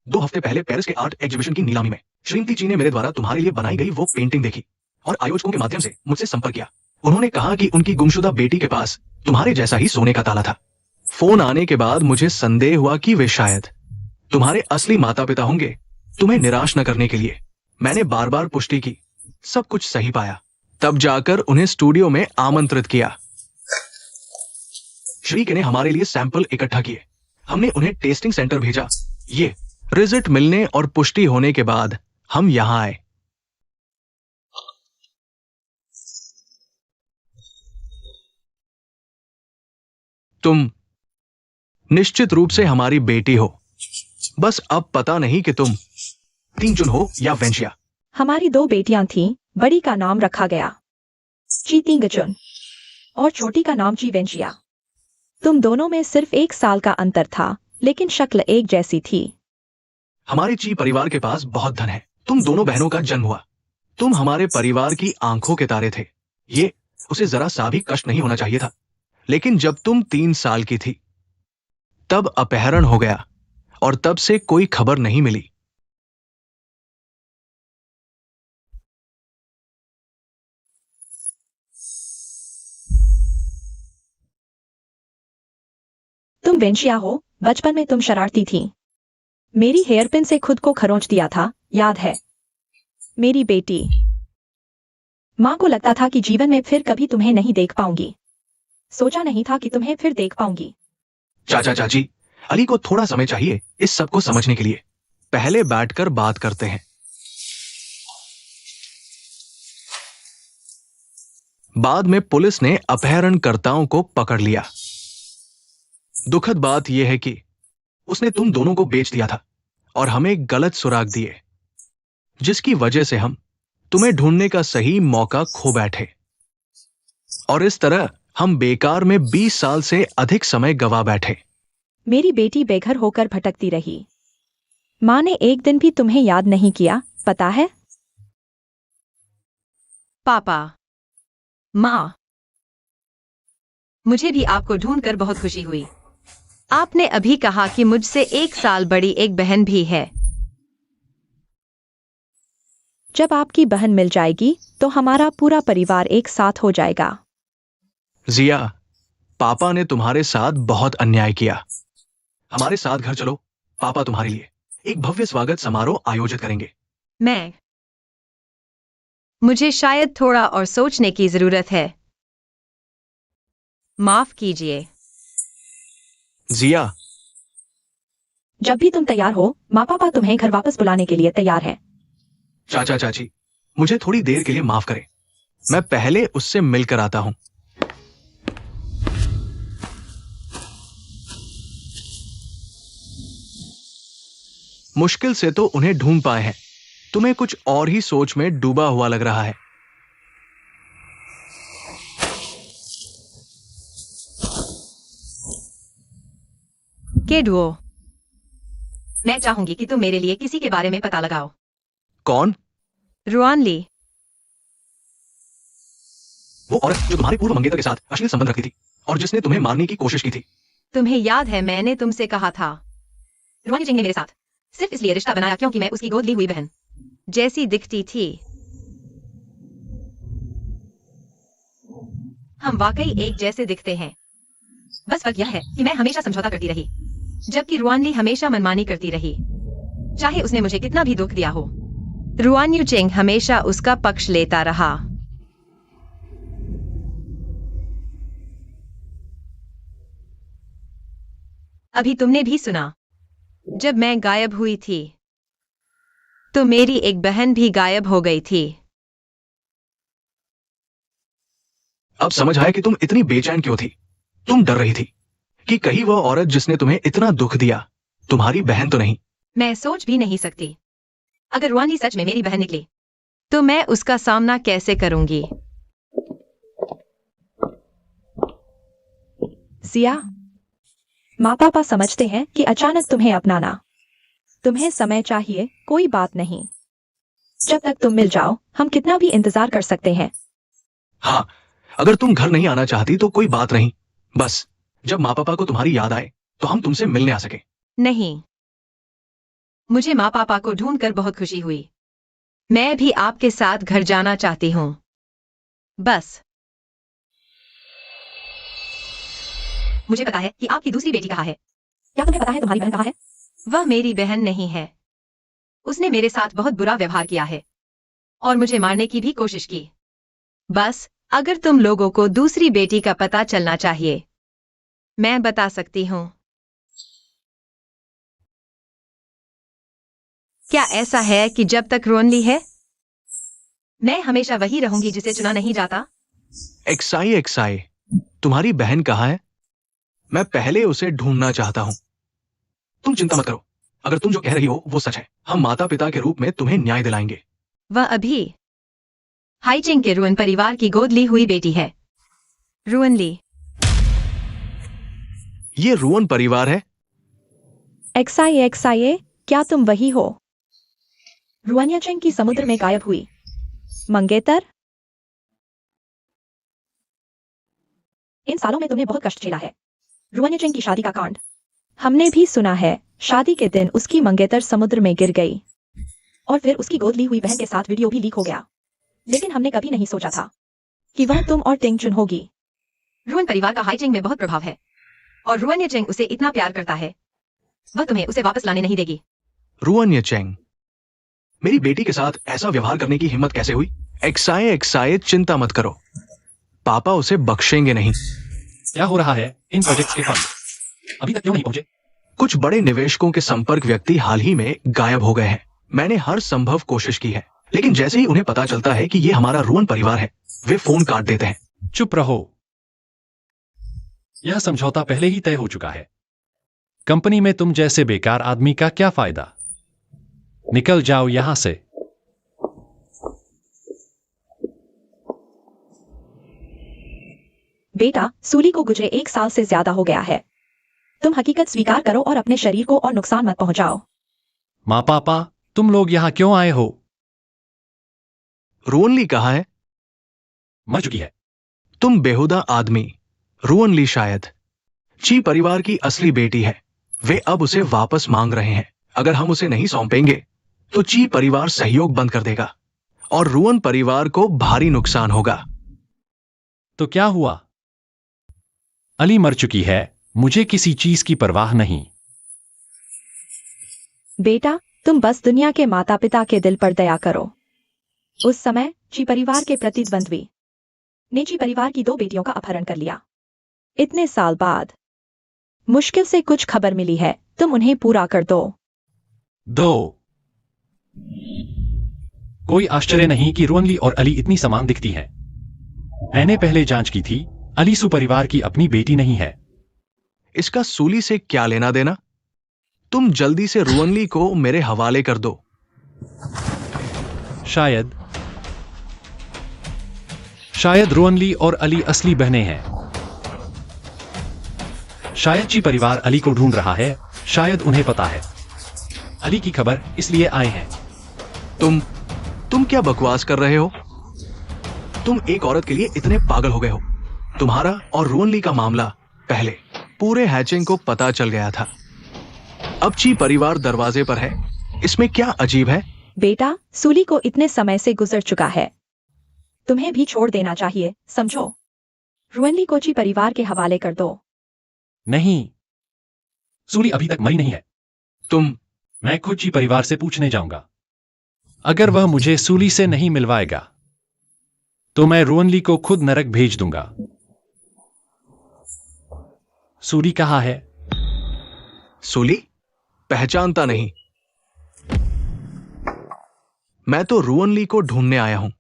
2 हफ्ते पहले पेरिस के आर्ट एग्जीबिशन की नीलामी में श्रीमती जी ने मेरे द्वारा तुम्हारे लिए बनाई गई वो पेंटिंग देखी और आयोजकों के माध्यम से मुझसे संपर्क किया। उन्होंने कहा कि उनकी गुमशुदा बेटी के पास तुम्हारे जैसा ही सोने का ताला था। फोन आने के बाद मुझे संदेह हुआ कि वे शायद तुम्हारे असली माता पिता होंगे। तुम्हें निराश न करने के लिए मैंने बार बार पुष्टि की, सब कुछ सही पाया। तब जाकर उन्हें स्टूडियो में आमंत्रित किया। श्रीके ने हमारे लिए सैंपल इकट्ठा किए। हमने उन्हें टेस्टिंग सेंटर भेजा। ये रिजल्ट मिलने और पुष्टि होने के बाद हम यहां आए। तुम निश्चित रूप से हमारी बेटी हो। बस अब पता नहीं कि तुम तीनचुन हो या वेंशिया। हमारी 2 बेटियां थीं, बड़ी का नाम रखा गया चीतिंगचुन और छोटी का नाम चीवेंशिया। तुम दोनों में सिर्फ 1 साल का अंतर था, लेकिन शक्ल एक जैसी थी। हमारे ची परिवार के पास बहुत धन है। तुम दोनों बहनों का जन्म हुआ। तुम हमारे परिवार की आंखों के तारे थे। ये उसे जरा सा भी कष्ट नहीं होना चाहिए था। लेकिन जब तुम 3 साल की थी, तब अपहरण हो गया और तब से कोई खबर नहीं मिली। तुम वेंशिया हो, बचपन में तुम शरारती थी। मेरी हेयरपिन से खुद को खरोंच दिया था, याद है? मेरी बेटी। माँ को लगता था कि जीवन में फिर कभी तुम्हें नहीं देख पाऊंगी। सोचा नहीं था कि तुम्हें फिर देख पाऊंगी। चाचा चाची, अली को थोड़ा समय चाहिए इस सब को समझने के लिए। पहले बैठकर बात करते हैं। बाद में पुलिस ने अपहरणकर्ताओं को पकड़ लिया। दुखद बात यह है कि उसने तुम दोनों को बेच दिया था और हमें गलत सुराग दिए, जिसकी वजह से हम तुम्हें ढूंढने का सही मौका खो बैठे। और इस तरह हम बेकार में 20 साल से अधिक समय गवा बैठे। मेरी बेटी बेघर होकर भटकती रही। माँ ने एक दिन भी तुम्हें याद नहीं किया, पता है? पापा, माँ, मुझे भी आपको ढूंढकर बहुत खुशी हुई। आपने अभी कहा कि मुझसे 1 साल बड़ी एक बहन भी है। जब आपकी बहन मिल जाएगी तो हमारा पूरा परिवार एक साथ हो जाएगा। जिया, पापा ने तुम्हारे साथ बहुत अन्याय किया। हमारे साथ घर चलो, पापा तुम्हारे लिए एक भव्य स्वागत समारोह आयोजित करेंगे। मुझे शायद थोड़ा और सोचने की जरूरत है। माफ कीजिए। जिया, जब भी तुम तैयार हो, माँ पापा तुम्हें घर वापस बुलाने के लिए तैयार हैं। चाचा चाची, मुझे थोड़ी देर के लिए माफ करें। मैं पहले उससे मिलकर आता हूं। मुश्किल से तो उन्हें ढूंढ पाए हैं। तुम्हें कुछ और ही सोच में डूबा हुआ लग रहा है। केडुओ, मैं चाहूंगी कि तुम मेरे लिए किसी के बारे में पता लगाओ। कौन? रुआनली, वो औरत जो तुम्हारे पूर्व मंगेतर के साथ अश्लील संबंध रखती थी और जिसने तुम्हें मारने की कोशिश की थी। तुम्हें याद है मैंने तुमसे कहा था। रुआनी जिंग ने मेरे साथ सिर्फ इसलिए रिश्ता बनाया क्योंकि मैं उसकी गोद ली हुई बहन जैसी दिखती थी। हम वाकई एक जैसे दिखते हैं। बस फर्क यह है कि मैं हमेशा समझौता करती रही, जबकि रुआनली हमेशा मनमानी करती रही, चाहे उसने मुझे कितना भी दुख दिया हो। रुआन्यू चेंग हमेशा उसका पक्ष लेता रहा। अभी तुमने भी सुना, जब मैं गायब हुई थी तो मेरी एक बहन भी गायब हो गई थी। अब समझ आया कि तुम इतनी बेचैन क्यों थी। तुम डर रही थी कि कहीं वह औरत जिसने तुम्हें इतना दुख दिया तुम्हारी बहन तो नहीं। मैं सोच भी नहीं सकती, अगर रुआनली सच में मेरी बहन निकली तो मैं उसका सामना कैसे करूंगी। जिया, माँ पापा समझते हैं कि अचानक तुम्हें अपनाना। तुम्हें समय चाहिए, कोई बात नहीं। जब तक तुम मिल जाओ हम कितना भी इंतजार कर सकते हैं। हाँ, अगर तुम घर नहीं आना चाहती तो कोई बात नहीं। बस जब माँ पापा को तुम्हारी याद आए तो हम तुमसे मिलने आ सके। नहीं, मुझे माँ पापा को ढूंढकर बहुत खुशी हुई। मैं भी आपके साथ घर जाना चाहती हूँ। बस मुझे पता है कि आपकी दूसरी बेटी कहाँ है। क्या तुम्हें पता है तुम्हारी बहन कहाँ है? वह मेरी बहन नहीं है। उसने मेरे साथ बहुत बुरा व्यवहार किया है और मुझे मारने की भी कोशिश की। बस अगर तुम लोगों को दूसरी बेटी का पता चलना चाहिए, मैं बता सकती हूँ। क्या ऐसा है कि जब तक रुआनली है मैं हमेशा वही रहूंगी जिसे चुना नहीं जाता? एक्साई, तुम्हारी बहन कहाँ है? मैं पहले उसे ढूंढना चाहता हूं। तुम चिंता मत करो, अगर तुम जो कह रही हो वो सच है, हम माता पिता के रूप में तुम्हें न्याय दिलाएंगे। वह अभी हाइचिंग के रुअन परिवार की गोद ली हुई बेटी है। रुअनली। ये रुअन परिवार है? एक्साई, क्या तुम वही हो? रुआन्याचेंग की समुद्र में गायब हुई मंगेतर? इन सालों में तुमने बहुत कष्ट झेला है। रुआन्याचेंग की शादी का कांड हमने भी सुना है। शादी के दिन उसकी मंगेतर समुद्र में गिर गई और फिर उसकी गोद ली हुई बहन के साथ वीडियो भी लीक हो गया। लेकिन हमने कभी नहीं सोचा था कि वह तुम और टेंगचुन होगी। रुअन परिवार का हाइचिंग में बहुत प्रभाव है। और रुअन चेंग उसे इतना प्यार करता है, वह तुम्हें उसे वापस लाने नहीं देगी। रुअन चेंग, मेरी बेटी के साथ ऐसा व्यवहार करने की हिम्मत कैसे हुई? एक्साए, चिंता मत करो, पापा उसे बख्शेंगे नहीं। क्या हो रहा है? इन प्रोजेक्ट्स के फंड अभी तक क्यों नहीं पहुंचे? कुछ बड़े निवेशकों के संपर्क व्यक्ति हाल ही में गायब हो गए हैं। मैंने हर संभव कोशिश की है, लेकिन जैसे ही उन्हें पता चलता है कि ये हमारा रुअन परिवार है, वे फोन काट देते हैं। चुप रहो, यह समझौता पहले ही तय हो चुका है। कंपनी में तुम जैसे बेकार आदमी का क्या फायदा? निकल जाओ यहां से। बेटा, सूली को गुजरे 1 साल से ज्यादा हो गया है। तुम हकीकत स्वीकार करो और अपने शरीर को और नुकसान मत पहुंचाओ। माँ पापा, तुम लोग यहां क्यों आए हो? रुअन ली कहाँ है? मर चुकी है। तुम बेहुदा आदमी। रुअन ली शायद ची परिवार की असली बेटी है। वे अब उसे वापस मांग रहे हैं। अगर हम उसे नहीं सौंपेंगे तो ची परिवार सहयोग बंद कर देगा और रुअन परिवार को भारी नुकसान होगा। तो क्या हुआ? अली मर चुकी है, मुझे किसी चीज की परवाह नहीं। बेटा, तुम बस दुनिया के माता पिता के दिल पर दया करो। उस समय ची परिवार के प्रतिद्वंद्वी ने ची परिवार की 2 बेटियों का अपहरण कर लिया। इतने साल बाद मुश्किल से कुछ खबर मिली है, तुम उन्हें पूरा कर दो। कोई आश्चर्य नहीं कि रुअन ली और अली इतनी समान दिखती हैं। मैंने पहले जांच की थी, अली सु परिवार की अपनी बेटी नहीं है। इसका सूली से क्या लेना देना? तुम जल्दी से रुअन ली को मेरे हवाले कर दो। शायद रुअन ली और अली असली बहनें हैं। शायद ची परिवार अली को ढूंढ रहा है, शायद उन्हें पता है अली की खबर, इसलिए आए हैं। तुम क्या बकवास कर रहे हो? तुम एक औरत के लिए इतने पागल हो गए हो? तुम्हारा और रुअन ली का मामला पहले पूरे हैचिंग को पता चल गया था। अब ची परिवार दरवाजे पर है, इसमें क्या अजीब है? बेटा, सूली को इतने समय से गुजर चुका है, तुम्हें भी छोड़ देना चाहिए, समझो। रुअन ली को ची परिवार के हवाले कर दो। नहीं, सूली अभी तक मरी नहीं है। मैं खुद ची परिवार से पूछने जाऊंगा। अगर वह मुझे सूली से नहीं मिलवाएगा तो मैं रुअन ली को खुद नरक भेज दूंगा। सूली कहाँ है? सूली? पहचानता नहीं? मैं तो रुअन ली को ढूंढने आया हूं।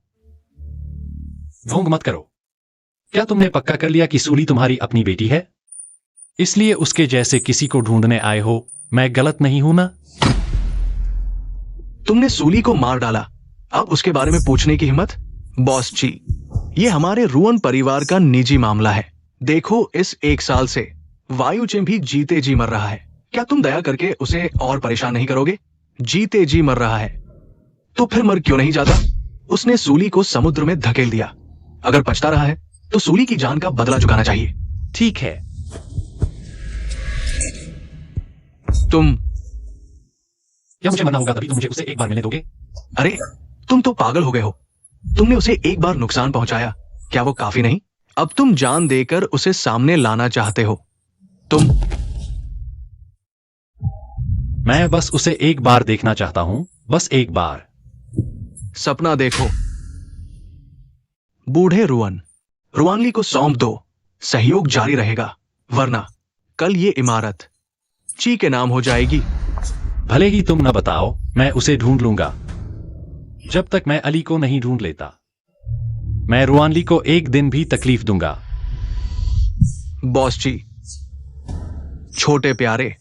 ढोंग मत करो। क्या तुमने पक्का कर लिया कि सूली तुम्हारी अपनी बेटी है, इसलिए उसके जैसे किसी को ढूंढने आए हो? मैं गलत नहीं हूं ना? तुमने सूली को मार डाला, अब उसके बारे में पूछने की हिम्मत? बॉस जी, ये हमारे रुअन परिवार का निजी मामला है। देखो, इस 1 साल से वायु चें भी जीते जी मर रहा है। क्या तुम दया करके उसे और परेशान नहीं करोगे? जीते जी मर रहा है तो फिर मर क्यों नहीं जाता? उसने सूली को समुद्र में धकेल दिया। अगर पछता रहा है तो सूली की जान का बदला चुकाना चाहिए। ठीक है। क्या मुझे मरना होगा तभी तुम मुझे उसे एक बार मिलने दोगे? अरे, तुम तो पागल हो गए हो। तुमने उसे एक बार नुकसान पहुंचाया, क्या वो काफी नहीं? अब तुम जान देकर उसे सामने लाना चाहते हो। मैं बस उसे एक बार देखना चाहता हूं, बस एक बार। सपना देखो। बूढ़े रुअन ली को सौंप दो, सहयोग जारी रहेगा, वरना कल ये इमारत ची के नाम हो जाएगी। भले ही तुम न बताओ, मैं उसे ढूंढ लूंगा। जब तक मैं अली को नहीं ढूंढ लेता, मैं रुअन ली को एक दिन भी तकलीफ दूंगा। बॉस जी, छोटे प्यारे,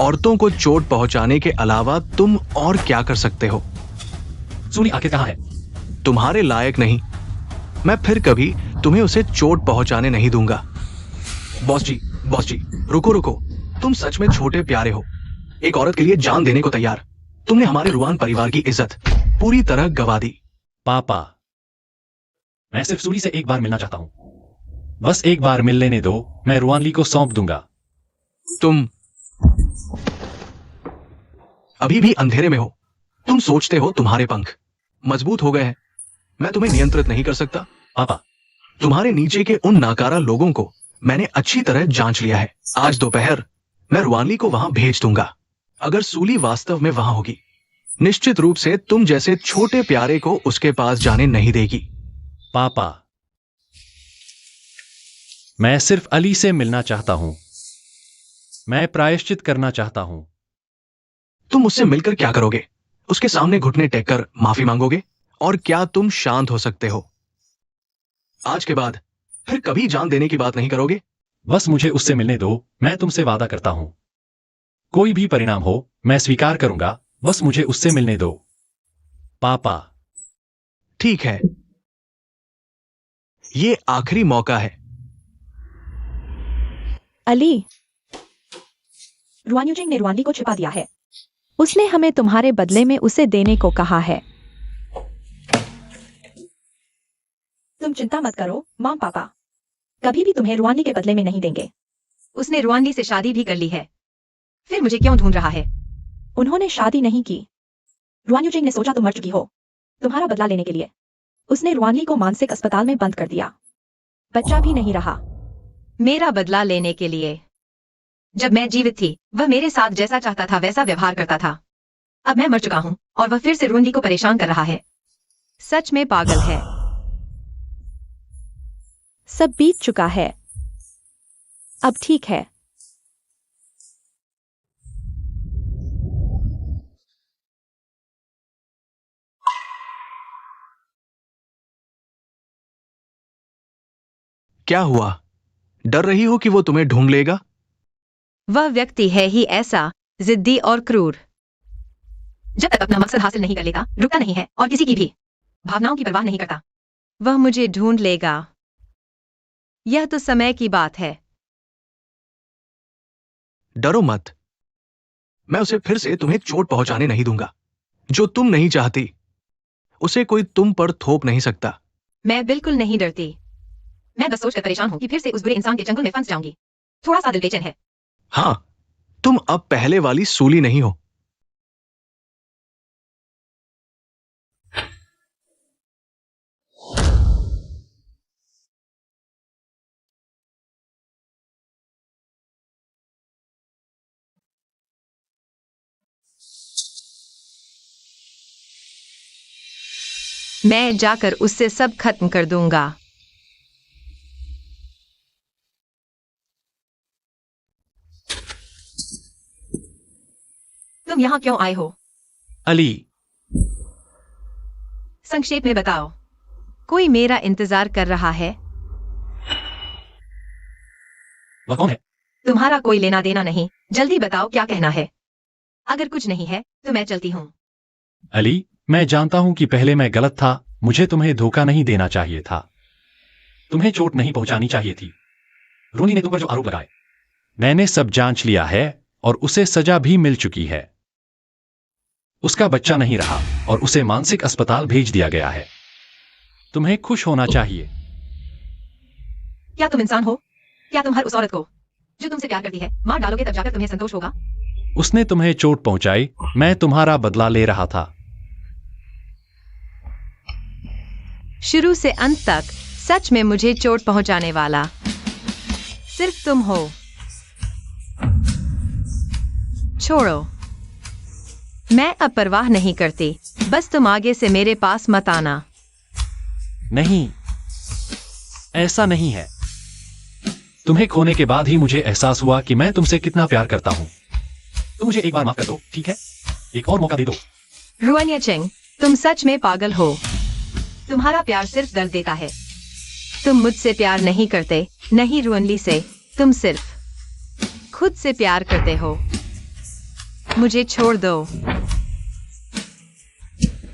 औरतों को चोट पहुंचाने के अलावा तुम और क्या कर सकते हो? सूली आखिर कहां है? तुम्हारे लायक नहीं। मैं फिर कभी तुम्हें उसे चोट पहुंचाने नहीं दूंगा। बॉस जी, रुको। तुम सच में छोटे प्यारे हो, एक औरत के लिए जान देने को तैयार। तुमने हमारे रुआन परिवार की इज्जत पूरी तरह गवा दी। पापा, मैं सिर्फ सूली से एक बार मिलना चाहता हूं, बस एक बार मिल लेने दो, मैं रुआन ली को सौंप दूंगा। तुम अभी भी अंधेरे में हो। तुम सोचते हो तुम्हारे पंख मजबूत हो गए हैं। मैं तुम्हें नियंत्रित नहीं कर सकता। पापा, तुम्हारे नीचे के उन नाकारा लोगों को मैंने अच्छी तरह जांच लिया है। आज दोपहर मैं रुआनली को वहां भेज दूंगा। अगर सूली वास्तव में वहां होगी, निश्चित रूप से तुम जैसे छोटे प्यारे को उसके पास जाने नहीं देगी। पापा, मैं सिर्फ अली से मिलना चाहता हूं। मैं प्रायश्चित करना चाहता हूं। तुम उससे मिलकर क्या करोगे? उसके सामने घुटने टेक कर माफी मांगोगे? और क्या तुम शांत हो सकते हो? आज के बाद फिर कभी जान देने की बात नहीं करोगे? बस मुझे उससे मिलने दो। मैं तुमसे वादा करता हूं, कोई भी परिणाम हो मैं स्वीकार करूंगा। बस मुझे उससे मिलने दो पापा। ठीक है, ये आखिरी मौका है। अली, रुआन्यूजिंग ने रुआनली को छिपा दिया है। उसने हमें तुम्हारे बदले में उसे देने को कहा है। तुम चिंता मत करो मॉम पापा, कभी भी तुम्हें रुआनली के बदले में नहीं देंगे। उसने रुआनली से शादी भी कर ली है, फिर मुझे क्यों ढूंढ रहा है? उन्होंने शादी नहीं की। रुआन्यूजिंग ने सोचा तुम मर चुकी हो, तुम्हारा बदला लेने के लिए उसने रुआनली को मानसिक अस्पताल में बंद कर दिया। बच्चा भी नहीं रहा। मेरा बदला लेने के लिए? जब मैं जीवित थी वह मेरे साथ जैसा चाहता था वैसा व्यवहार करता था। अब मैं मर चुका हूं और वह फिर से रुआनली को परेशान कर रहा है। सच में पागल है। सब बीत चुका है, अब ठीक है। क्या हुआ? डर रही हो कि वो तुम्हें ढूंढ लेगा? वह व्यक्ति है ही ऐसा जिद्दी और क्रूर। जब तक अपना मकसद हासिल नहीं कर लेता रुकता नहीं है और किसी की भी भावनाओं की परवाह नहीं करता। वह मुझे ढूंढ लेगा, यह तो समय की बात है। डरो मत, मैं उसे फिर से तुम्हें चोट पहुंचाने नहीं दूंगा। जो तुम नहीं चाहती उसे कोई तुम पर थोप नहीं सकता। मैं बिल्कुल नहीं डरती। मैं बस सोचकर परेशान हूं कि फिर से उस बुरे इंसान के चंगुल में फंस जाऊंगी। थोड़ा सा दिल बेचैन है। हाँ, तुम अब पहले वाली सूली नहीं हो। मैं जाकर उससे सब खत्म कर दूंगा। तुम यहां क्यों आए हो? अली, संक्षेप में बताओ। कोई मेरा इंतजार कर रहा है? वह कौन है? तुम्हारा कोई लेना देना नहीं, जल्दी बताओ क्या कहना है। अगर कुछ नहीं है तो मैं चलती हूँ। अली, मैं जानता हूं कि पहले मैं गलत था। मुझे तुम्हें धोखा नहीं देना चाहिए था। तुम्हें चोट नहीं पहुंचानी चाहिए थी। रोनी ने तुम पर जो आरोप लगाए, मैंने सब जांच लिया है और उसे सजा भी मिल चुकी है। उसका बच्चा नहीं रहा और उसे मानसिक अस्पताल भेज दिया गया है। तुम्हें खुश होना चाहिए। क्या तुम इंसान हो? क्या तुम हर उस औरत को जो तुमसे प्यार करती है मार डालोगे तब जाकर तुम्हें संतोष होगा? उसने तुम्हें चोट पहुंचाई, मैं तुम्हारा बदला ले रहा था। शुरू से अंत तक सच में मुझे चोट पहुंचाने वाला सिर्फ तुम हो। छोड़ो, मैं अब परवाह नहीं करती। बस तुम आगे से मेरे पास मत आना। नहीं, ऐसा नहीं है। तुम्हें खोने के बाद ही मुझे एहसास हुआ कि मैं तुमसे कितना प्यार करता हूं। तुम मुझे एक बार माफ कर दो, ठीक है? एक और मौका दे दो। रुआन्याचेंग, तुम सच में पागल हो। तुम्हारा प्यार सिर्फ दर्द देता है। तुम मुझसे प्यार नहीं करते, नहीं रुआनली से। तुम सिर्फ खुद से प्यार करते हो। मुझे छोड़ दो।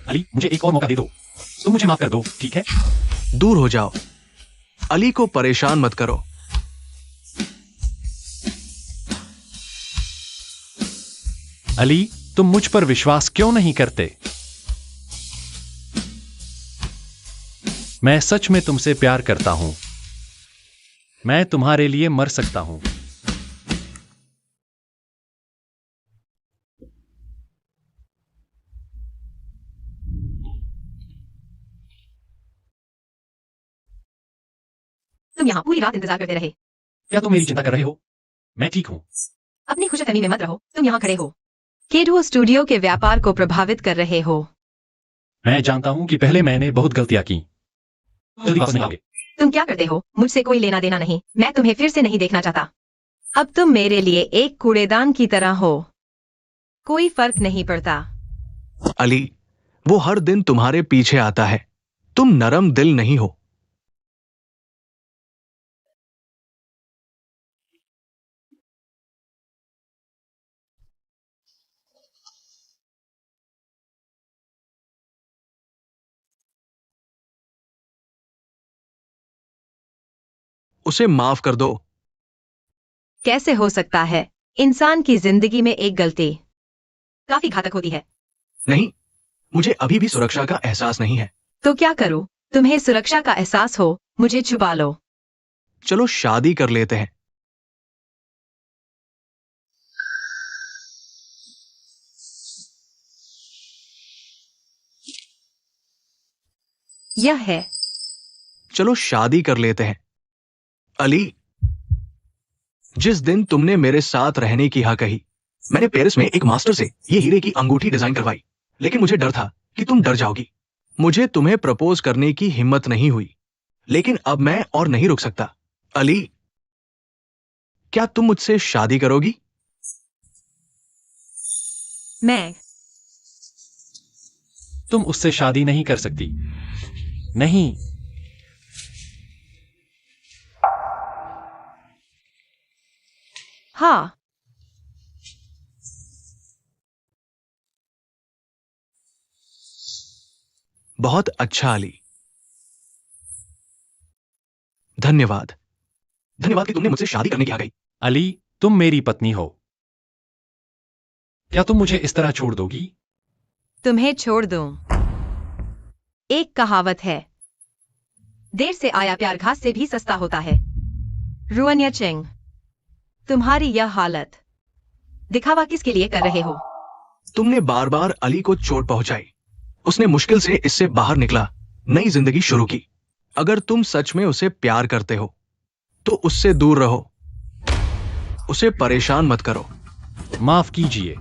अली, मुझे एक और मौका दे दो। तुम मुझे माफ कर दो, ठीक है? दूर हो जाओ। अली को परेशान मत करो। अली, तुम मुझ पर विश्वास क्यों नहीं करते? मैं सच में तुमसे प्यार करता हूं। मैं तुम्हारे लिए मर सकता हूं। तुम यहाँ पूरी रात इंतजार करते रहे। क्या तुम मेरी चिंता कर रहे हो? मैं ठीक हूँ। अपनी खुशफहमी में मत रहो, तुम यहाँ खड़े हो। केडुओ स्टूडियो के व्यापार को प्रभावित कर रहे हो। मैं जानता हूँ कि पहले मैंने बहुत गलतियाँ की। जल्दी वापस नहीं आओगे। तुम क्या करते हो? मुझसे कोई लेना देना नहीं, मैं तुम्हें फिर से नहीं देखना चाहता। अब तुम मेरे लिए एक कूड़ेदान की तरह हो, कोई फर्क नहीं पड़ता। अली, वो हर दिन तुम्हारे पीछे आता है। तुम नरम दिल नहीं हो। उसे माफ कर दो। कैसे हो सकता है? इंसान की जिंदगी में एक गलती काफी घातक होती है। नहीं, मुझे अभी भी सुरक्षा का एहसास नहीं है। तो क्या करूं? तुम्हें सुरक्षा का एहसास हो, मुझे छुपा लो। चलो शादी कर लेते हैं। यह है। चलो शादी कर लेते हैं। अली, जिस दिन तुमने मेरे साथ रहने की हाँ कही, मैंने पेरिस में एक मास्टर से ये हीरे की अंगूठी डिजाइन करवाई, लेकिन मुझे डर था कि तुम डर जाओगी। मुझे तुम्हें प्रपोज करने की हिम्मत नहीं हुई, लेकिन अब मैं और नहीं रुक सकता। अली, क्या तुम मुझसे शादी करोगी? मैं तुम उससे शादी नहीं कर सकती। नहीं। हाँ। बहुत अच्छा अली। धन्यवाद। धन्यवाद कि तुमने मुझसे शादी करने की हाँ कही। अली, तुम मेरी पत्नी हो। क्या तुम मुझे इस तरह छोड़ दोगी? तुम्हें छोड़ दूं? एक कहावत है, देर से आया प्यार घास से भी सस्ता होता है। रुअन्या चेंग, तुम्हारी यह हालत दिखावा किसके लिए कर रहे हो? तुमने बार बार अली को चोट पहुंचाई। उसने मुश्किल से इससे बाहर निकला, नई जिंदगी शुरू की। अगर तुम सच में उसे प्यार करते हो तो उससे दूर रहो। उसे परेशान मत करो। माफ कीजिए।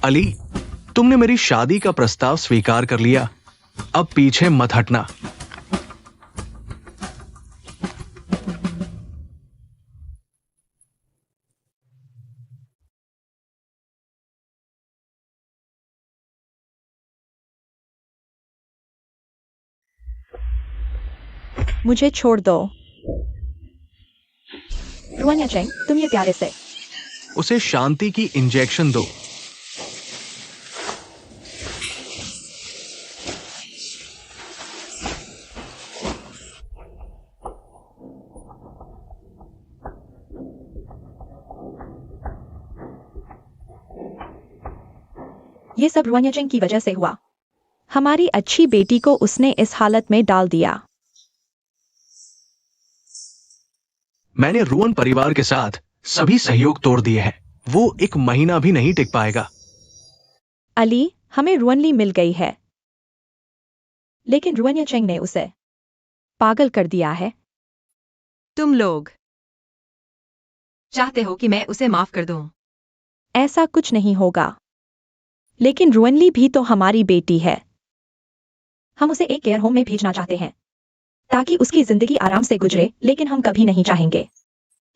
अली, तुमने मेरी शादी का प्रस्ताव स्वीकार कर लिया। अब पीछे मत हटना। मुझे छोड़ दो। रुआन्या चेंग, तुम ये प्यारे से। उसे शांति की इंजेक्शन दो। ये सब रुआन्या चेंग की वजह से हुआ। हमारी अच्छी बेटी को उसने इस हालत में डाल दिया। मैंने रुअन परिवार के साथ सभी सहयोग तोड़ दिए हैं। वो एक महीना भी नहीं टिक पाएगा। अली, हमें रुअनली मिल गई है, लेकिन रुआन्या चेंग ने उसे पागल कर दिया है। तुम लोग चाहते हो कि मैं उसे माफ कर दूं? ऐसा कुछ नहीं होगा। लेकिन रुअनली भी तो हमारी बेटी है। हम उसे एक केयर होम में भेजना चाहते हैं ताकि उसकी जिंदगी आराम से गुजरे, लेकिन हम कभी नहीं चाहेंगे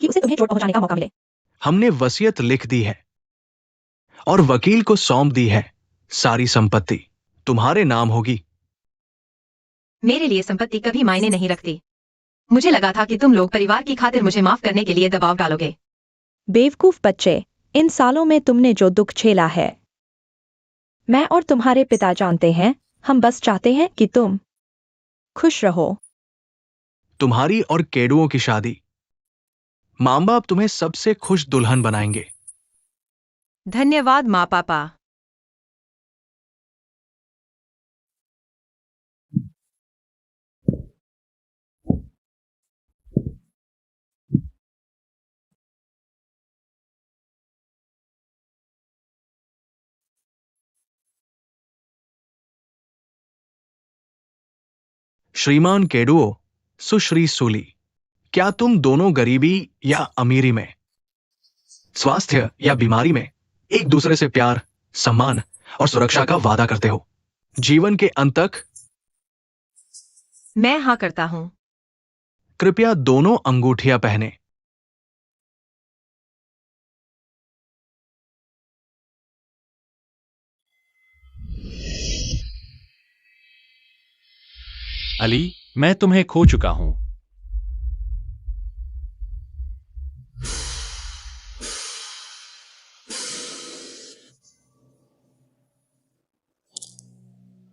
कि उसे तुम्हें चोट पहुंचाने का मौका मिले। हमने वसीयत लिख दी है और वकील को सौंप दी है। सारी संपत्ति तुम्हारे नाम होगी। मेरे लिए संपत्ति कभी मायने नहीं रखती। मुझे लगा था कि तुम लोग परिवार की खातिर मुझे माफ करने के लिए दबाव डालोगे। बेवकूफ बच्चे, इन सालों में तुमने जो दुख झेला है, मैं और तुम्हारे पिता जानते हैं। हम बस चाहते हैं कि तुम खुश रहो। तुम्हारी और केडुओं की शादी, मां बाप तुम्हें सबसे खुश दुल्हन बनाएंगे। धन्यवाद माँ पापा। श्रीमान केडुओ, सुश्री सूली, क्या तुम दोनों गरीबी या अमीरी में, स्वास्थ्य या बीमारी में एक दूसरे से प्यार, सम्मान और सुरक्षा का वादा करते हो? जीवन के अंत तक? मैं हाँ करता हूँ। कृपया दोनों अंगूठियां पहने। अली, मैं तुम्हें खो चुका हूं।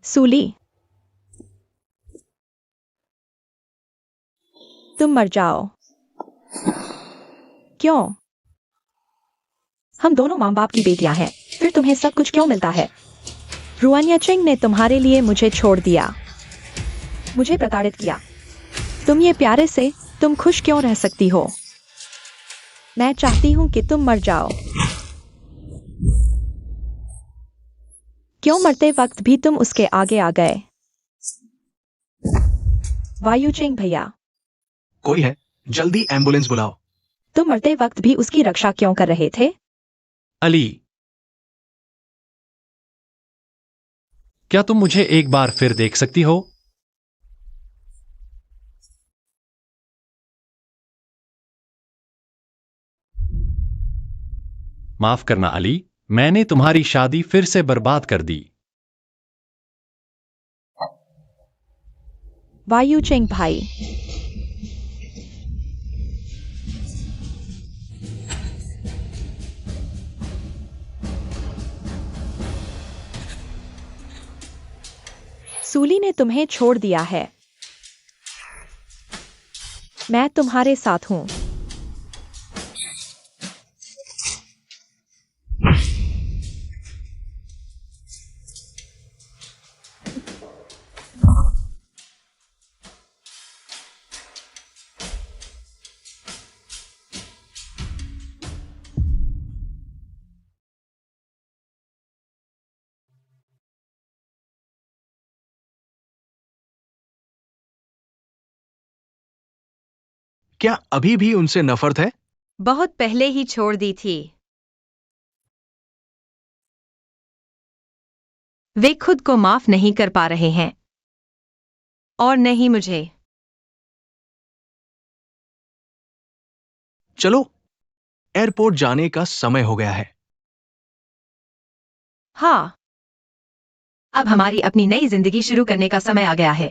सूली, तुम मर जाओ। क्यों? हम दोनों माँ बाप की बेटियां हैं, फिर तुम्हें सब कुछ क्यों मिलता है? रुआन्याचिंग ने तुम्हारे लिए मुझे छोड़ दिया, मुझे प्रताड़ित किया। तुम ये प्यारे से, तुम खुश क्यों रह सकती हो? मैं चाहती हूं कि तुम मर जाओ। क्यों मरते वक्त भी तुम उसके आगे आ गए? वायुचिंग भैया, कोई है? जल्दी एम्बुलेंस बुलाओ। तुम मरते वक्त भी उसकी रक्षा क्यों कर रहे थे? अली, क्या तुम मुझे एक बार फिर देख सकती हो? माफ करना अली, मैंने तुम्हारी शादी फिर से बर्बाद कर दी। वायुचिंग भाई, सूली ने तुम्हें छोड़ दिया है। मैं तुम्हारे साथ हूं। क्या अभी भी उनसे नफरत है? बहुत पहले ही छोड़ दी थी। वे खुद को माफ नहीं कर पा रहे हैं और नहीं मुझे। चलो, एयरपोर्ट जाने का समय हो गया है। हाँ, अब हमारी अपनी नई जिंदगी शुरू करने का समय आ गया है।